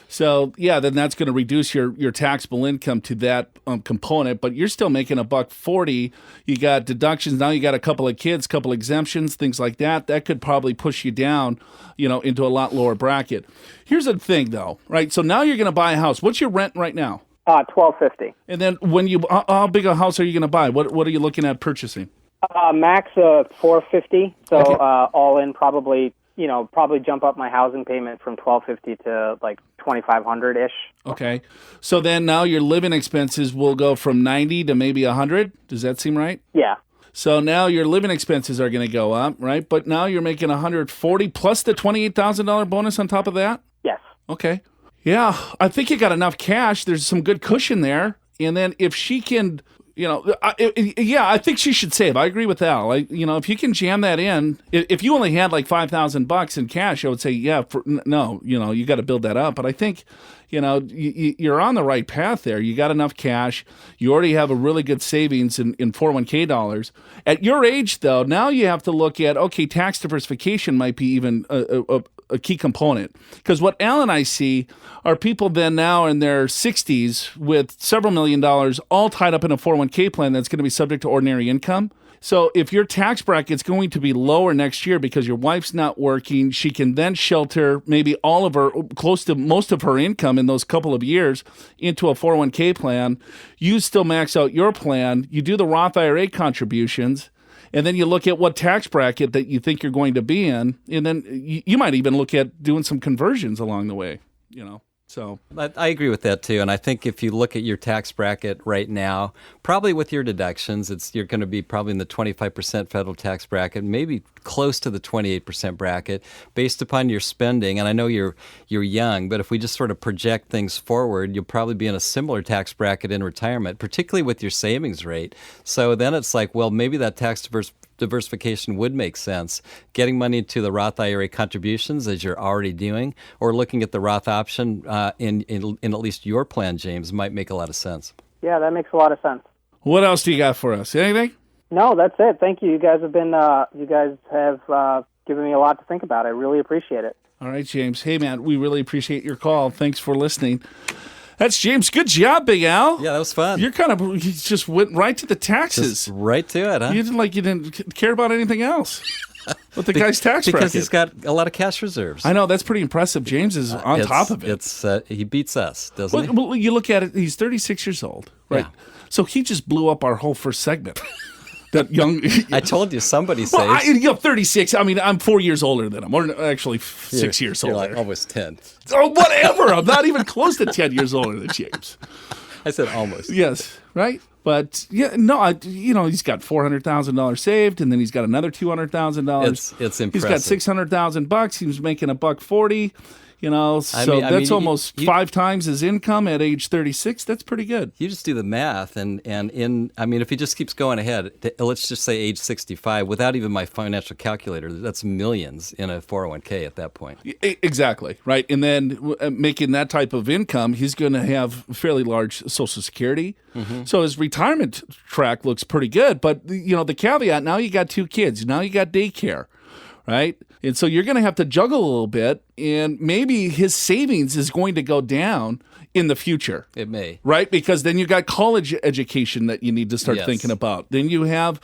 So yeah, then that's going to reduce your taxable income to that component, but you're still making $140. You got deductions now. You got a couple of kids, couple exemptions, things like that. That could probably push you down, into a lot lower bracket. Here's the thing, though, right? So now you're going to buy a house. What's your rent right now? $1,250. And then how big a house are you going to buy? What are you looking at purchasing? Max $450. So Okay. All in, probably jump up my housing payment from $1,250 to like $2,500 ish. Okay. So then now your living expenses will go from 90 to maybe 100. Does that seem right? Yeah. So now your living expenses are going to go up, right? But now you're making 140 plus the $28,000 bonus on top of that? Yes. Okay. Yeah, I think you got enough cash. There's some good cushion there. And then if she can, I think she should save. I agree with Al. If you can jam that in, if you only had like $5,000 in cash, I would say, you got to build that up. But I think, you're on the right path there. You got enough cash. You already have a really good savings in 401k dollars. At your age, though, now you have to look at, okay, tax diversification might be even a key component. Because what Al and I see are people then now in their 60s with several $1 million all tied up in a 401k plan that's going to be subject to ordinary income. So if your tax bracket's going to be lower next year because your wife's not working, she can then shelter maybe all of her, close to most of her income in those couple of years into a 401k plan. You still max out your plan. You do the Roth IRA contributions. And then you look at what tax bracket that you think you're going to be in, and then you might even look at doing some conversions along the way, So I agree with that too, and I think if you look at your tax bracket right now, probably with your deductions, you're going to be probably in the 25% federal tax bracket, maybe close to the 28% bracket, based upon your spending. And I know you're young, but if we just sort of project things forward, you'll probably be in a similar tax bracket in retirement, particularly with your savings rate. So then it's like, well, maybe that tax diversification would make sense. Getting money to the Roth IRA contributions, as you're already doing, or looking at the Roth option in at least your plan, James, might make a lot of sense. Yeah, that makes a lot of sense. What else do you got for us? Anything? No, that's it. Thank you. You guys have given me a lot to think about. I really appreciate it. All right, James. Hey, man, we really appreciate your call. Thanks for listening. That's James. Good job, Big Al. Yeah, that was fun. You just went right to the taxes. Just right to it, huh? You didn't care about anything else. But the guy's tax bracket. Because he's got a lot of cash reserves. I know, that's pretty impressive. James is on top of it. He beats us, doesn't he? Well, you look at it, he's 36 years old, right? Yeah. So he just blew up our whole first segment. That young. I told you somebody saves. Well, 36. I mean, I'm 4 years older than him, or actually 6 years older. You're like almost 10. Oh, whatever. I'm not even close to 10 years older than James. I said almost. Yes, right. But yeah, no, he's got $400,000 saved, and then he's got another $200,000. It's impressive. He's got $600,000. He was making $140. That's almost 5 times his income at age 36. That's pretty good. You just do the math, and if he just keeps going ahead, let's just say age 65, without even my financial calculator, that's millions in a 401k at that point. Exactly, right? And then making that type of income, he's going to have fairly large Social Security. Mm-hmm. So his retirement track looks pretty good. But, the caveat, now you got 2 kids. Now you got daycare, right? And so you're going to have to juggle a little bit, and maybe his savings is going to go down in the future. It may. Right? Because then you got college education that you need to start thinking about. Then you have,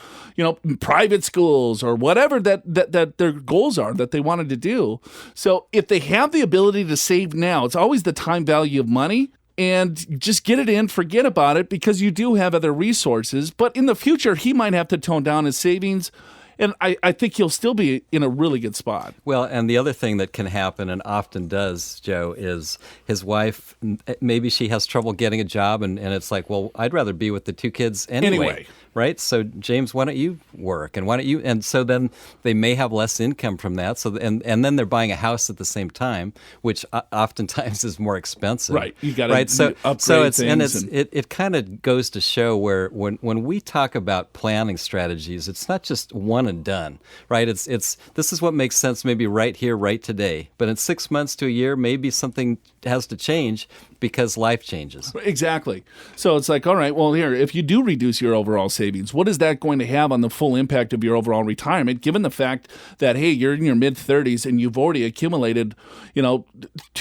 private schools or whatever that their goals are that they wanted to do. So if they have the ability to save now, it's always the time value of money. And just get it in, forget about it, because you do have other resources. But in the future, he might have to tone down his savings. And I think he'll still be in a really good spot. Well, and the other thing that can happen, and often does, Joe, is his wife, maybe she has trouble getting a job, and it's like, well, I'd rather be with the 2 kids anyway. Right? So, James, why don't you work? And so then they may have less income from that. So, and then they're buying a house at the same time, which oftentimes is more expensive. Right. You got to upgrade things. It kind of goes to show where when we talk about planning strategies, it's not just one and done, right? This is what makes sense maybe right here, right today. But in 6 months to a year, maybe something has to change. because life changes. Exactly. So it's like, all right, well, here, if you do reduce your overall savings, what is that going to have on the full impact of your overall retirement, given the fact that, hey, you're in your mid-30s and you've already accumulated, 2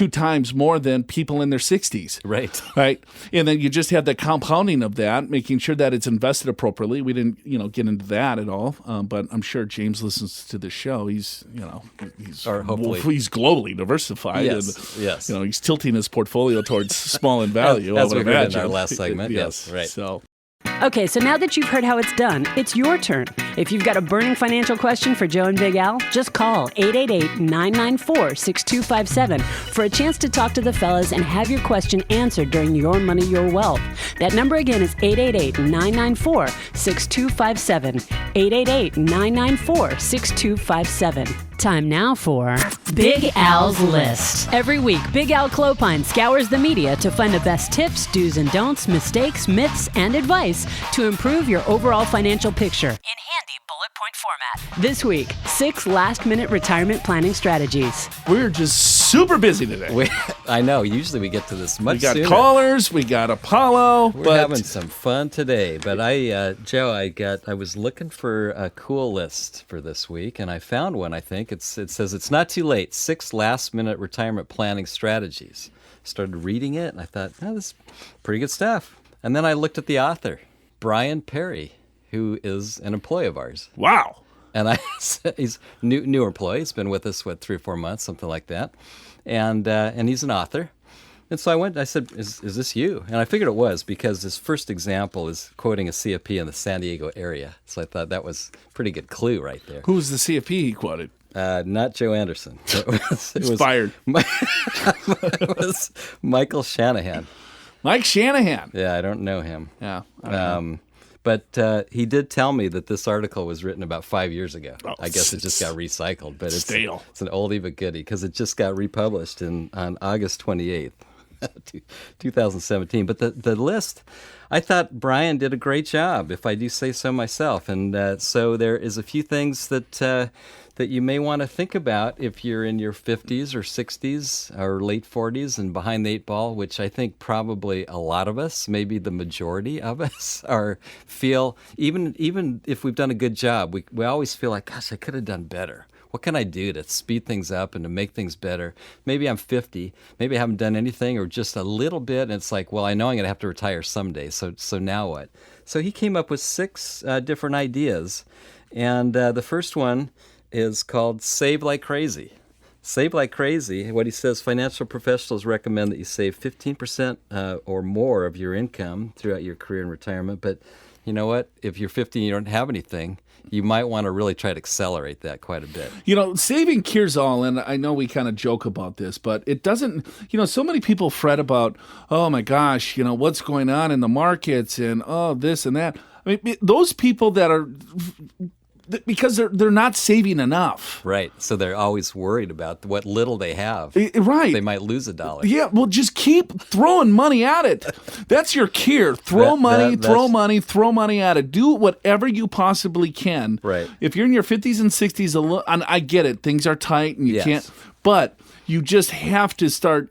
times more than people in their 60s. Right. Right. And then you just have the compounding of that, making sure that it's invested appropriately. We didn't, get into that at all. But I'm sure James listens to the show. He's hopefully he's globally diversified. Yes. And, yes. He's tilting his portfolio towards small in value. As I we would heard in imagine. our last segment. Yes. Right. So. Okay, so now that you've heard how it's done, it's your turn. If you've got a burning financial question for Joe and Big Al, just call 888-994-6257 for a chance to talk to the fellas and have your question answered during Your Money, Your Wealth. That number again is 888-994-6257. 888-994-6257. Time now for Big Al's List. Every week, Big Al Clopine scours the media to find the best tips, do's and don'ts, mistakes, myths, and advice to improve your overall financial picture in handy bullet point format. This week, 6 last-minute retirement planning strategies. We're just super busy today. I know. Usually we get to this much sooner. We got callers. We got Apollo. We're having some fun today. But Joe, I was looking for a cool list for this week, and I found one, I think. It says it's not too late. 6 last-minute retirement planning strategies. Started reading it, and I thought, this is pretty good stuff. And then I looked at the author, Brian Perry, who is an employee of ours. Wow. And he's new employee. He's been with us, 3 or 4 months, something like that. And he's an author. And so I said, is this you? And I figured it was, because his first example is quoting a CFP in the San Diego area. So I thought that was a pretty good clue right there. Who was the CFP he quoted? Not Joe Anderson. It was fired. It was Michael Shanahan. Mike Shanahan. Yeah, I don't know him. Yeah. But he did tell me that this article was written about 5 years ago. Oh, I guess it just got recycled. But stale. It's an oldie but goodie, because it just got republished on August 28th, 2017. But the list, I thought Brian did a great job, if I do say so myself. And so there is a few things that you may want to think about if you're in your 50s or 60s or late 40s and behind the 8 ball, which I think probably a lot of us, maybe the majority of us, feel, even if we've done a good job, we always feel like, gosh, I could have done better. What can I do to speed things up and to make things better? Maybe I'm 50, maybe I haven't done anything or just a little bit, and it's like, well, I know I'm going to have to retire someday, so now what? So he came up with 6 different ideas, and the first one is called Save Like Crazy. Save Like Crazy, what he says, financial professionals recommend that you save 15% or more of your income throughout your career in retirement. But you know what? If you're 50 and you don't have anything, you might want to really try to accelerate that quite a bit. Saving cures all, and I know we kind of joke about this, but it doesn't, so many people fret about, oh my gosh, what's going on in the markets and, this and that. I mean, those people that are... because they're not saving enough. Right. So they're always worried about what little they have. Right. They might lose $1. Yeah, well, just keep throwing money at it. That's your cure. Throw money at it. Do whatever you possibly can. Right. If you're in your 50s and 60s, and I get it, things are tight and you can't, but you just have to start,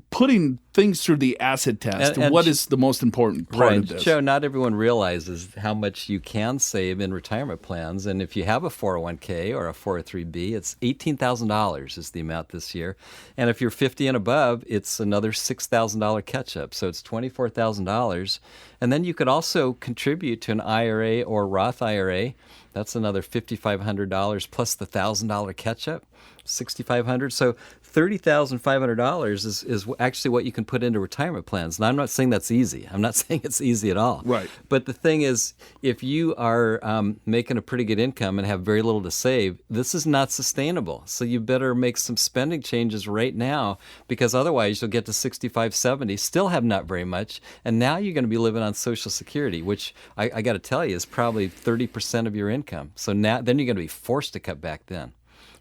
putting things through the acid test. And what is the most important part of this? Joe, not everyone realizes how much you can save in retirement plans. And if you have a 401k or a 403b, it's $18,000 is the amount this year. And if you're 50 and above, it's another $6,000 catch-up. So it's $24,000. And then you could also contribute to an IRA or Roth IRA. That's another $5,500 plus the $1,000 catch-up, $6,500. So $30,500 is actually what you can put into retirement plans. And I'm not saying that's easy. I'm not saying it's easy at all. Right. But the thing is, if you are making a pretty good income and have very little to save, this is not sustainable. So you better make some spending changes right now, because otherwise you'll get to 65, 70, still have not very much, and now you're going to be living on Social Security, which I got to tell you is probably 30% of your income. So then you're going to be forced to cut back then.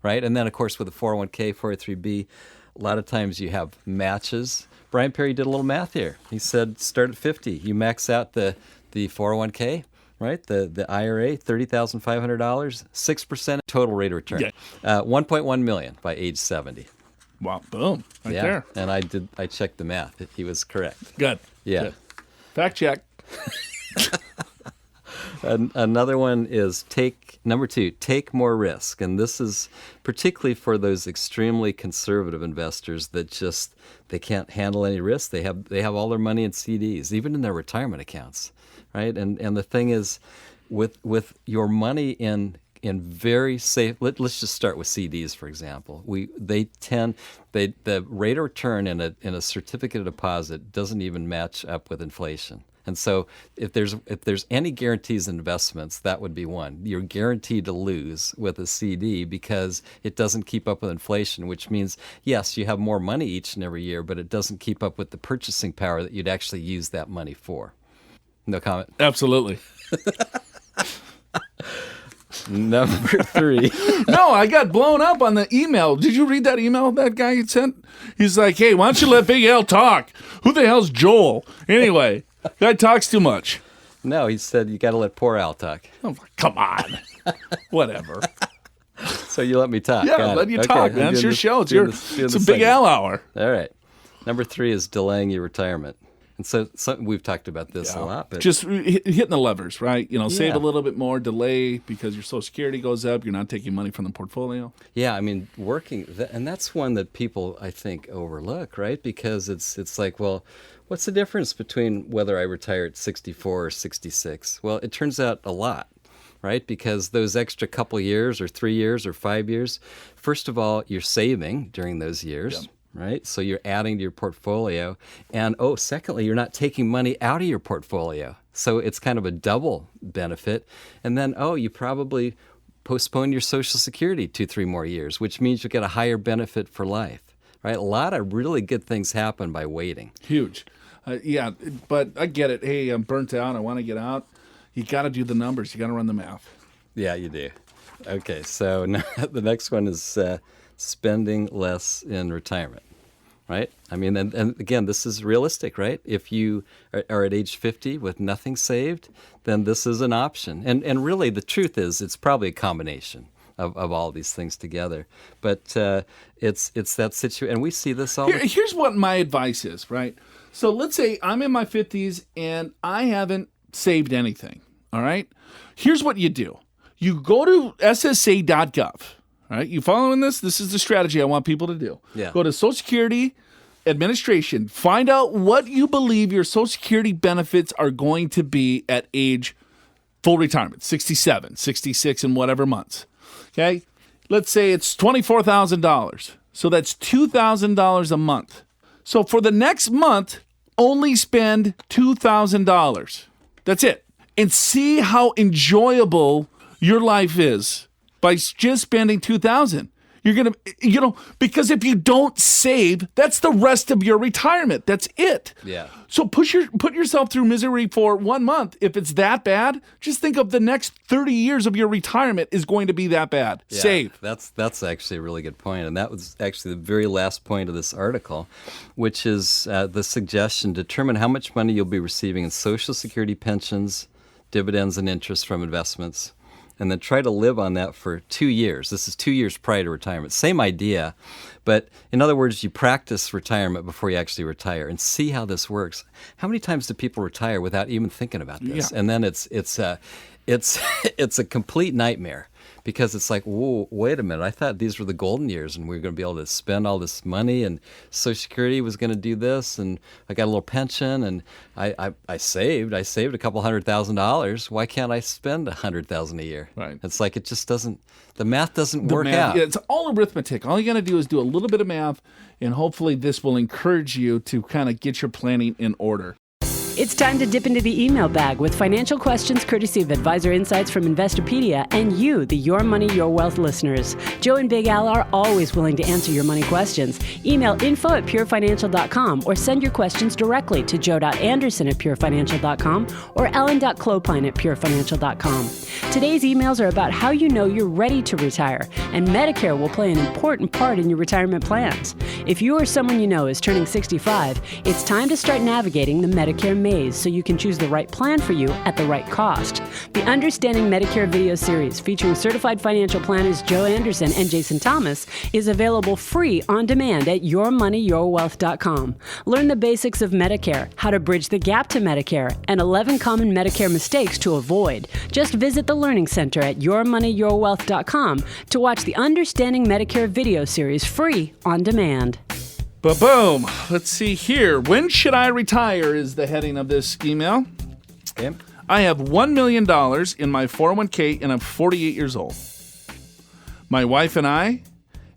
Right? And then, of course, with a 401k, 403b, a lot of times you have matches. Brian Perry did a little math here. He said start at 50. You max out the 401k, right? The IRA, $30,500, 6% total rate of return. Yeah. $1.1 million by age 70. Wow, boom, right there. And I checked the math. He was correct. Good. Yeah. Good. Fact check. Another one is number 2, take more risk. And this is particularly for those extremely conservative investors that they can't handle any risk. They have all their money in CDs, even in their retirement accounts, right? And the thing is, with your money in very safe, let's just start with CDs, for example. The rate of return in a certificate of deposit doesn't even match up with inflation. And so if there's any guarantees in investments, that would be one. You're guaranteed to lose with a CD because it doesn't keep up with inflation, which means, yes, you have more money each and every year, but it doesn't keep up with the purchasing power that you'd actually use that money for. No comment? Absolutely. Number 3. No, I got blown up on the email. Did you read that email that guy had sent? He's like, hey, why don't you let Big Al talk? Who the hell's Joel? Anyway, guy talks too much. No, he said you got to let poor Al talk. Oh, come on. Whatever. So you let me talk. Yeah, let you talk, man. It's your show. It's a Big Al hour. All right. Number 3 is delaying your retirement. And so we've talked about this a lot. But just hitting the levers, right? Save a little bit more, delay because your Social Security goes up. You're not taking money from the portfolio. Yeah, I mean, and that's one that people, I think, overlook, right? Because it's like, well, what's the difference between whether I retire at 64 or 66? Well, it turns out a lot, right? Because those extra couple years or 3 years or 5 years, first of all, you're saving during those years. Yeah. Right? So you're adding to your portfolio. And secondly, you're not taking money out of your portfolio. So it's kind of a double benefit. And then, you probably postpone your Social Security 2-3 more years, which means you get a higher benefit for life. Right? A lot of really good things happen by waiting. Huge. Yeah, but I get it. Hey, I'm burnt out. I want to get out. You got to do the numbers. You got to run the math. Yeah, you do. Okay, so now the next one is spending less in retirement, right? I mean, and again, this is realistic, right? If you are at age 50 with nothing saved, then this is an option. And really, the truth is, it's probably a combination of all these things together. But it's that situation, and we see this all. Here's what my advice is, right? So let's say I'm in my 50s and I haven't saved anything, all right? Here's what you do. You go to ssa.gov. All right, you following this? This is the strategy I want people to do. Yeah. Go to Social Security Administration. Find out what you believe your Social Security benefits are going to be at age full retirement, 67, 66, and whatever months. Okay? Let's say it's $24,000. So that's $2,000 a month. So for the next month, only spend $2,000. That's it. And see how enjoyable your life is. By just spending $2,000, you're gonna, because if you don't save, that's the rest of your retirement. That's it. Yeah. So put yourself through misery for 1 month. If it's that bad, just think of the next 30 years of your retirement is going to be that bad. Yeah, Save. That's actually a really good point, and that was actually the very last point of this article, which is the suggestion: determine how much money you'll be receiving in Social Security pensions, dividends, and interest from investments. And then try to live on that for 2 years. This is 2 years prior to retirement. Same idea, but in other words, you practice retirement before you actually retire and see how this works. How many times do people retire without even thinking about this? Yeah. And then it's a complete nightmare because it's like, whoa, wait a minute. I thought these were the golden years and we were going to be able to spend all this money and Social Security was going to do this and I got a little pension and I saved a couple $100,000. Why can't I spend $100,000 a year? Right. It's like it just doesn't, the math doesn't work out. Yeah, it's all arithmetic. All you got to do is do a little bit of math and hopefully this will encourage you to kind of get your planning in order. It's time to dip into the email bag with financial questions courtesy of Advisor Insights from Investopedia and you, the Your Money, Your Wealth listeners. Joe and Big Al are always willing to answer your money questions. Email info@purefinancial.com or send your questions directly to joe.anderson@purefinancial.com or ellen.clopine@purefinancial.com. Today's emails are about how you know you're ready to retire, and Medicare will play an important part in your retirement plans. If you or someone you know is turning 65, it's time to start navigating the Medicare AMAs so you can choose the right plan for you at the right cost. The Understanding Medicare video series featuring certified financial planners Joe Anderson and Jason Thomas is available free on demand at yourmoneyyourwealth.com. Learn the basics of Medicare, how to bridge the gap to Medicare, and 11 common Medicare mistakes to avoid. Just visit the Learning Center at yourmoneyyourwealth.com to watch the Understanding Medicare video series free on demand. Ba-boom. Let's see here. When should I retire is the heading of this email. Okay. I have $1 million in my 401k and I'm 48 years old. My wife and I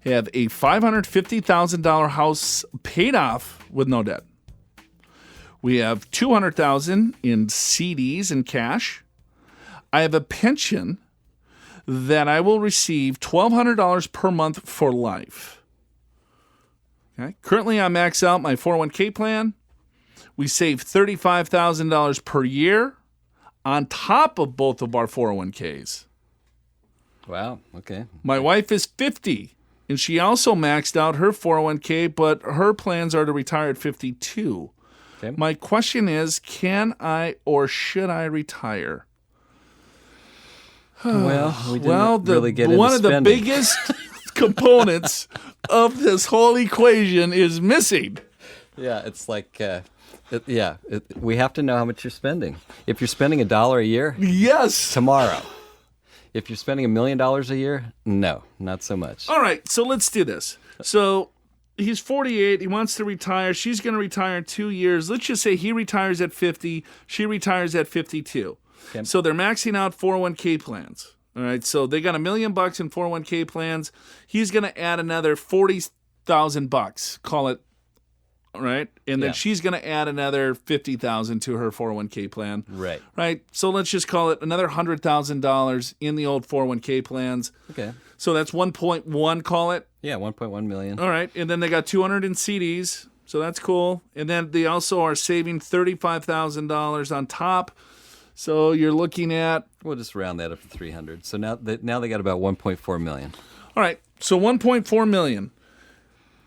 have a $550,000 house paid off with no debt. We have $200,000 in CDs and cash. I have a pension that I will receive $1,200 per month for life. Okay. Currently, I max out my 401k plan. We save $35,000 per year on top of both of our 401ks. Wow. Okay. My wife is 50, and she also maxed out her 401k, but her plans are to retire at 52. Okay. My question is, can I or should I retire? Well, we didn't really get into one of the spending. biggest components of this whole equation is missing. Yeah, it's like, we have to know how much you're spending. If you're spending $1 a year, Yes. tomorrow. If you're spending $1 million a year, no, not so much. All right, so let's do this. So he's 48. He wants to retire. She's going to retire in 2 years. Let's just say he retires at 50. She retires at 52. Okay. So they're maxing out 401k plans. All right, so they got $1 million in 401k plans. He's going to add another $40,000, call it, all right? And then Yeah. she's going to add another $50,000 to her 401k plan. Right. Right? So let's just call it another $100,000 in the old 401k plans. Okay. So that's 1.1, call it. Yeah, 1.1 million. All right, and then they got 200 in CDs, so that's cool. And then they also are saving $35,000 on top. So you're looking at, We'll just round that up to 300. So now they got about 1.4 million. all right, so 1.4 million.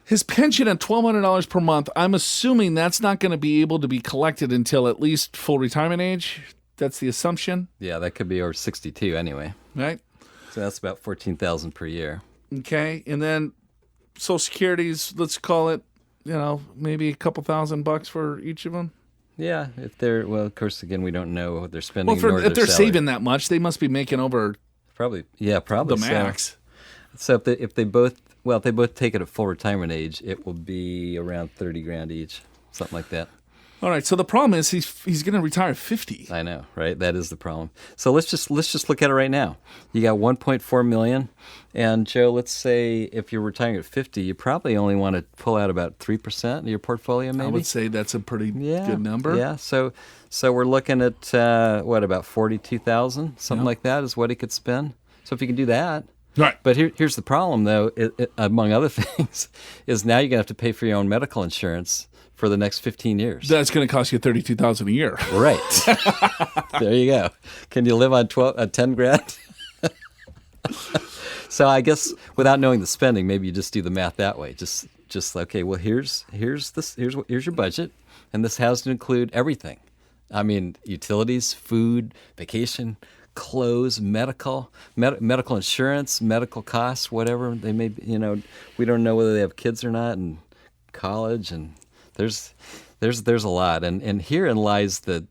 His pension at $1,200 per month, I'm assuming that's not going to be able to be collected until at least full retirement age. That's the assumption, Yeah, that could be over 62 anyway. right? So that's about 14,000 per year. Okay, and then Social Security's, let's call it, maybe a couple $1,000 for each of them. Yeah, if they're of course, again, we don't know what they're spending. Well, nor if their they're salary. saving that much, they must be making over probably the so. max. So if they both take it at full retirement age, it will be around 30 grand each, something like that. All right, so the problem is he's going to retire at 50. I know, right? That is the problem. So let's just look at it right now. You got 1.4 million, and Joe, let's say if you're retiring at 50, you probably only want to pull out about 3% of your portfolio, maybe. I would say that's a pretty good number. Yeah. So we're looking at about 42,000, something like that, is what he could spend. So if you can do that. Right. But here's the problem, though, among other things, is now you're going to have to pay for your own medical insurance for the next 15 years. That's going to cost you $32,000 a year. Right. There you go. Can you live on 10 grand? So I guess without knowing the spending, maybe you just do the math that way. Just okay, well, here's your budget, and this has to include everything. I mean, utilities, food, vacation, clothes, medical insurance, medical costs, whatever they may be. We don't know whether they have kids or not, and college, and there's a lot, and herein lies the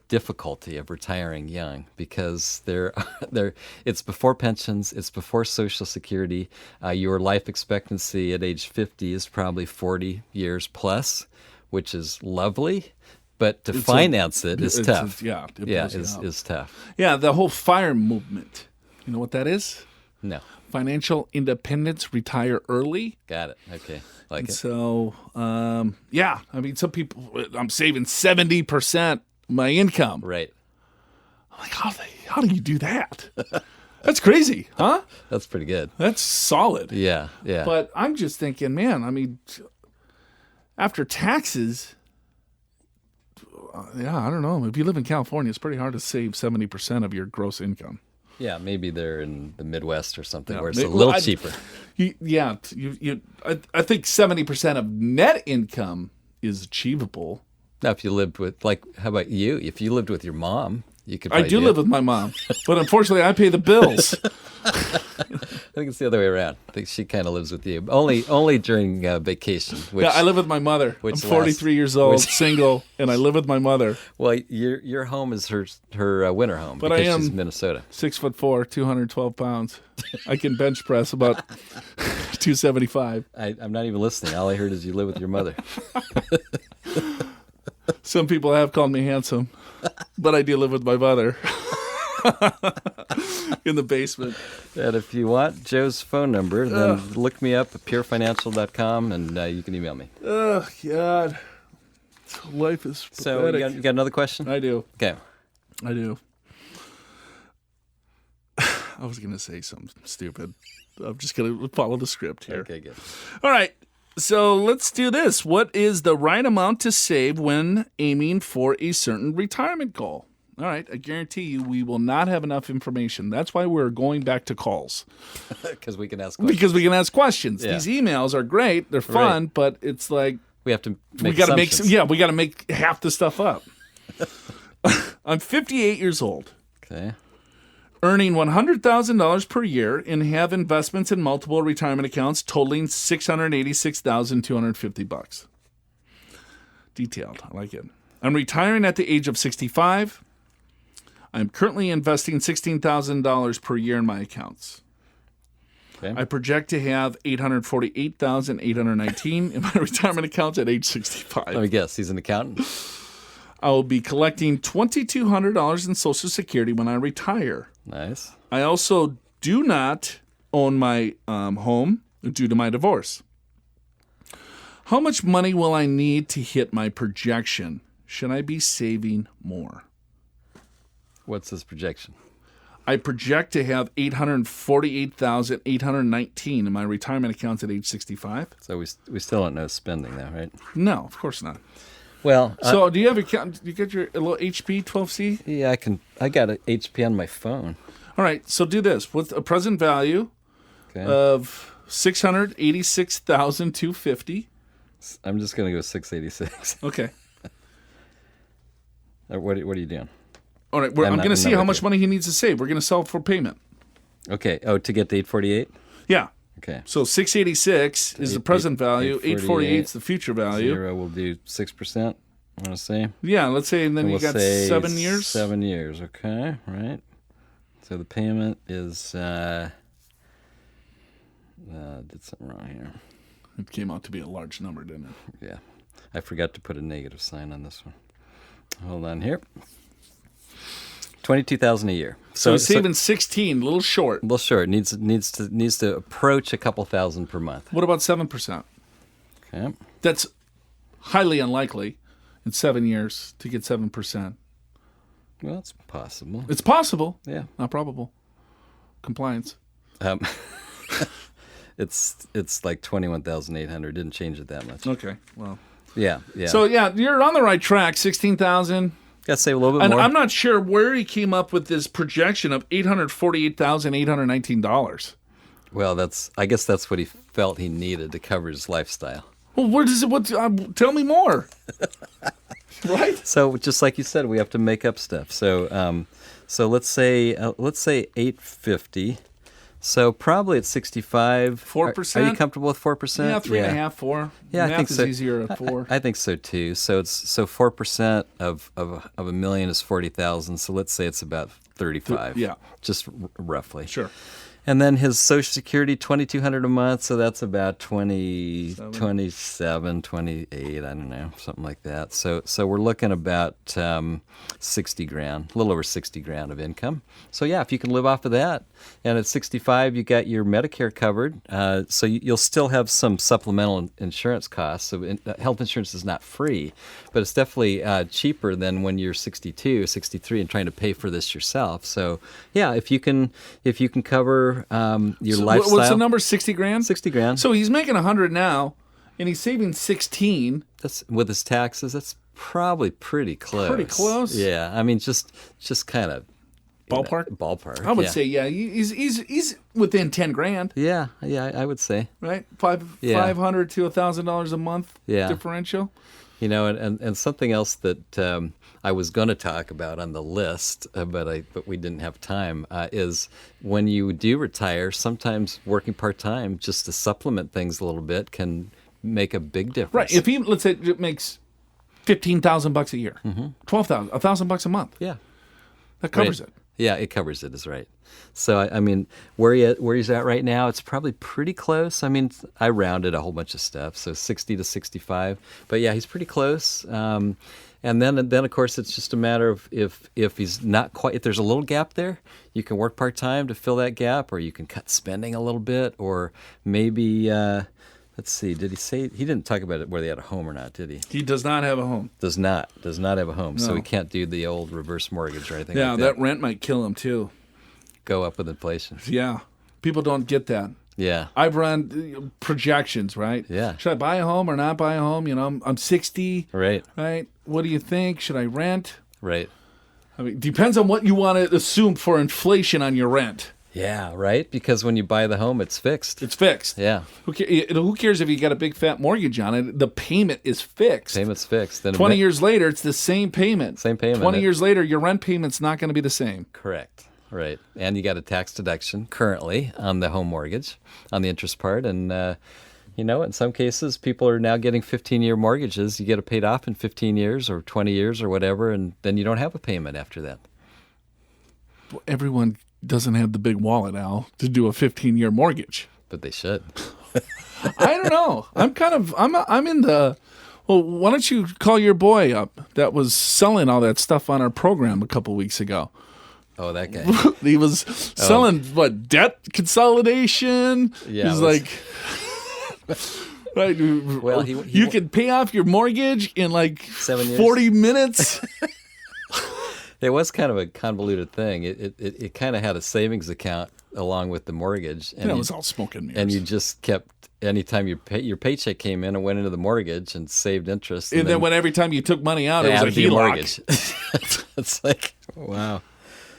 difficulty of retiring young, because it's before pensions, it's before Social Security. Your life expectancy at age 50 is probably 40 years plus, which is lovely, but to finance it is tough. Is tough. Yeah, the whole FIRE movement. You know what that is? No. Financial independence, retire early. Got it. Okay. And so, I mean, some people, I'm saving 70% my income. Right. I'm like, how do you do that? That's crazy, huh? That's pretty good. That's solid. Yeah. But I'm just thinking, man, I mean, after taxes, I don't know. If you live in California, it's pretty hard to save 70% of your gross income. Yeah, maybe they're in the Midwest or something where it's a little cheaper. I think 70% of net income is achievable. Now, if you lived with, like, how about you? If you lived with your mom, you could. I do live with my mom, but unfortunately, I pay the bills. I think it's the other way around. I think she kind of lives with you. Only during vacation. Which, Yeah, I live with my mother. I'm 43 years old, single, and I live with my mother. Well, your home is her winter home, But because I am she's in Minnesota. 6'4", 212 pounds. I can bench press about 275. I'm not even listening. All I heard is you live with your mother. Some people have called me handsome, but I do live with my mother in the basement. And if you want Joe's phone number, then look me up at purefinancial.com, and you can email me. Oh, God. Life is So pathetic. you got another question? I do. Okay. I do. I was going to say something stupid. I'm just going to follow the script here. Okay, good. All right. So let's do this. What is the right amount to save when aiming for a certain retirement goal? All right. I guarantee you we will not have enough information. That's why we're going back to calls. Because we can ask questions. Because we can ask questions. Yeah. These emails are great. They're fun, Right. but it's like We have to make we got to make assumptions. we got to make half the stuff up. I'm 58 years old, Okay. earning $100,000 per year, and have investments in multiple retirement accounts totaling $686,250. Detailed. I like it. I'm retiring at the age of 65. I'm currently investing $16,000 per year in my accounts. Okay. I project to have $848,819 in my retirement accounts at age 65. Let me guess. He's an accountant. I will be collecting $2,200 in Social Security when I retire. Nice. I also do not own my home due to my divorce. How much money will I need to hit my projection? Should I be saving more? What's his projection? I project to have $848,819 in my retirement accounts at age 65. So we still don't know spending though, right? No, of course not. Well, So do you have a do you get your little HP 12C? yeah, I got an HP on my phone. All right, so do this with a present value Okay. of $686,250. I'm just gonna go 686. Okay. What are you doing? All right, I'm going to see how much money he needs to save. We're going to sell it for payment. Okay. Oh, to get to 848. Yeah. Okay. So 686 is the present value. 848 is the future value. Zero. We'll do 6%. I want to say. Yeah, let's say, and then And you we'll got say 7 years. 7 years. Okay. Right. So the payment is. Did something wrong here. It came out to be a large number, didn't it? Yeah. I forgot to put a negative sign on this one. Hold on here. $22,000 a year. So he's saving 16, a little short. Well, sure. It needs to approach a couple thousand per month. What about 7%? Okay. That's highly unlikely in 7 years to get 7%. Well, it's possible. It's possible. Yeah. Not probable. Compliance. It's like 21,800. Didn't change it that much. Okay. Well. Yeah. So yeah, you're on the right track. 16,000. Gotta save a little bit And more. I'm not sure where he came up with this projection of $848,819. Well, I guess that's what he felt he needed to cover his lifestyle. Well, where does it? Tell me more. Right. So just like you said, we have to make up stuff. So let's say 850. So probably at 65. 4%? Are you comfortable with 4%? Yeah, 3.5, 4. Yeah, I Math think is so. easier at 4. I think so too. So 4% of a million is 40,000. So let's say it's about 35. Yeah. Just roughly. Sure. And then his Social Security, $2,200 a month, so that's about 27, 28, I don't know, something like that. So we're looking about $60,000, a little over $60,000 of income. So yeah, if you can live off of that, and at 65 you got your Medicare covered, so you'll still have some supplemental insurance costs. So health insurance is not free, but it's definitely cheaper than when you're 62, 63, and trying to pay for this yourself. So yeah, if you can cover your lifestyle. What's the number? 60 grand? 60 grand. So he's making 100 now, and he's saving 16. That's with his taxes. That's probably pretty close. Pretty close? Yeah. I mean, just kind of Ballpark? Ballpark. I would yeah. say, yeah, he's within 10 grand, Yeah. I would say. right? Yeah. $500 to $1,000 a month Yeah. differential. And something else that I was going to talk about on the list, but we didn't have time, is when you do retire, sometimes working part-time just to supplement things a little bit can make a big difference. Right. If he, let's say, it makes $15,000 a year, $12,000, $1,000 a month. Yeah. That covers it. Yeah, it covers it, is right. So, I mean, where he's at right now, it's probably pretty close. I mean, I rounded a whole bunch of stuff, so 60 to 65. But yeah, he's pretty close. And then of course, it's just a matter of if he's not quite, if there's a little gap there, you can work part-time to fill that gap, or you can cut spending a little bit, or maybe, let's see, did he say, he didn't talk about it whether he had a home or not, did he? He does not have a home. Does not have a home. No. So he can't do the old reverse mortgage or anything Yeah, like that rent might kill him too. Go up with inflation. Yeah. People don't get that. Yeah. I've run projections, right? Yeah. Should I buy a home or not buy a home? I'm 60. Right. Right. What do you think? Should I rent? Right. I mean, depends on what you want to assume for inflation on your rent. Yeah, right? Because when you buy the home, it's fixed. It's fixed. Yeah. Who cares if you got a big fat mortgage on it? The payment is fixed. Payment's fixed. Then 20 years later, it's the same payment. Same payment. 20 years later, your rent payment's not going to be the same. Correct. Right. And you got a tax deduction currently on the home mortgage, on the interest part. And, in some cases, people are now getting 15-year mortgages. You get it paid off in 15 years or 20 years or whatever, and then you don't have a payment after that. Well, everyone doesn't have the big wallet, Al, to do a 15-year mortgage. But they should. I don't know. I'm in the... Well, why don't you call your boy up that was selling all that stuff on our program a couple weeks ago? Oh, that guy. He was selling, debt consolidation? Yeah. He's like... Right. Well, you can pay off your mortgage in 7 years. 40 minutes. It was kind of a convoluted thing. It kind of had a savings account along with the mortgage. And it was all smoke and mirrors. And you just kept, anytime your paycheck came in, and went into the mortgage and saved interest. And then when every time you took money out, it was a HELOC. Mortgage. It's like, wow.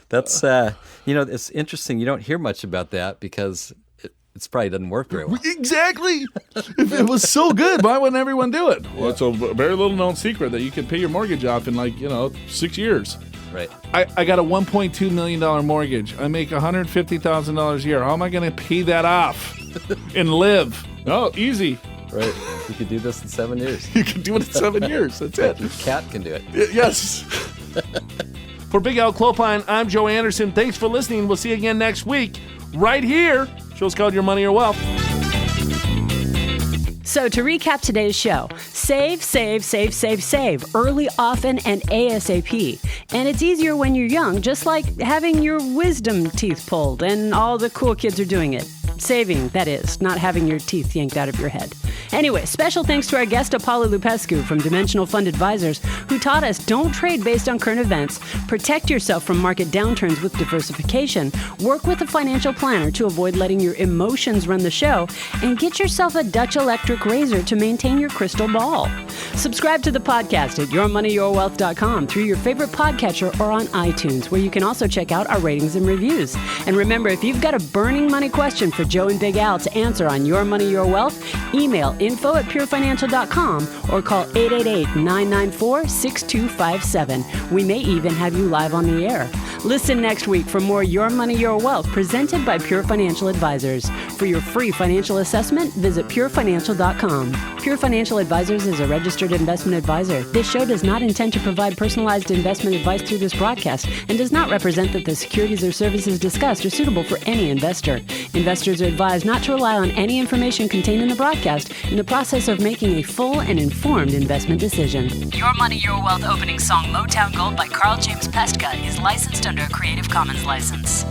That's, it's interesting. You don't hear much about that because it probably doesn't work very well. Exactly. If it was so good, why wouldn't everyone do it? Well, it's a very little known secret that you can pay your mortgage off in 6 years. Right. I got a $1.2 million mortgage. I make $150,000 a year. How am I going to pay that off and live? Oh, easy. Right. You could do this in 7 years. You can do it in 7 years. That's it. Your cat can do it. Yes. For Big Al Clopine, I'm Joe Anderson. Thanks for listening. We'll see you again next week right here. Show's called Your Money or Wealth. So to recap today's show, save, save, save, save, save, early, often, and ASAP. And it's easier when you're young, just like having your wisdom teeth pulled, and all the cool kids are doing it. Saving, that is, not having your teeth yanked out of your head. Anyway, special thanks to our guest, Apollo Lupescu from Dimensional Fund Advisors, who taught us don't trade based on current events, protect yourself from market downturns with diversification, work with a financial planner to avoid letting your emotions run the show, and get yourself a Dutch electric razor to maintain your crystal ball. Subscribe to the podcast at yourmoneyyourwealth.com through your favorite podcatcher or on iTunes, where you can also check out our ratings and reviews. And remember, if you've got a burning money question for Joe and Big Al to answer on Your Money, Your Wealth, email info@purefinancial.com or call 888-994-6257. We may even have you live on the air. Listen next week for more Your Money, Your Wealth presented by Pure Financial Advisors. For your free financial assessment, visit purefinancial.com. Pure Financial Advisors is a registered investment advisor. This show does not intend to provide personalized investment advice through this broadcast and does not represent that the securities or services discussed are suitable for any investor. Investors are advised not to rely on any information contained in the broadcast in the process of making a full and informed investment decision. Your Money, Your Wealth opening song Motown Gold by Carl James Pestka is licensed under a Creative Commons license.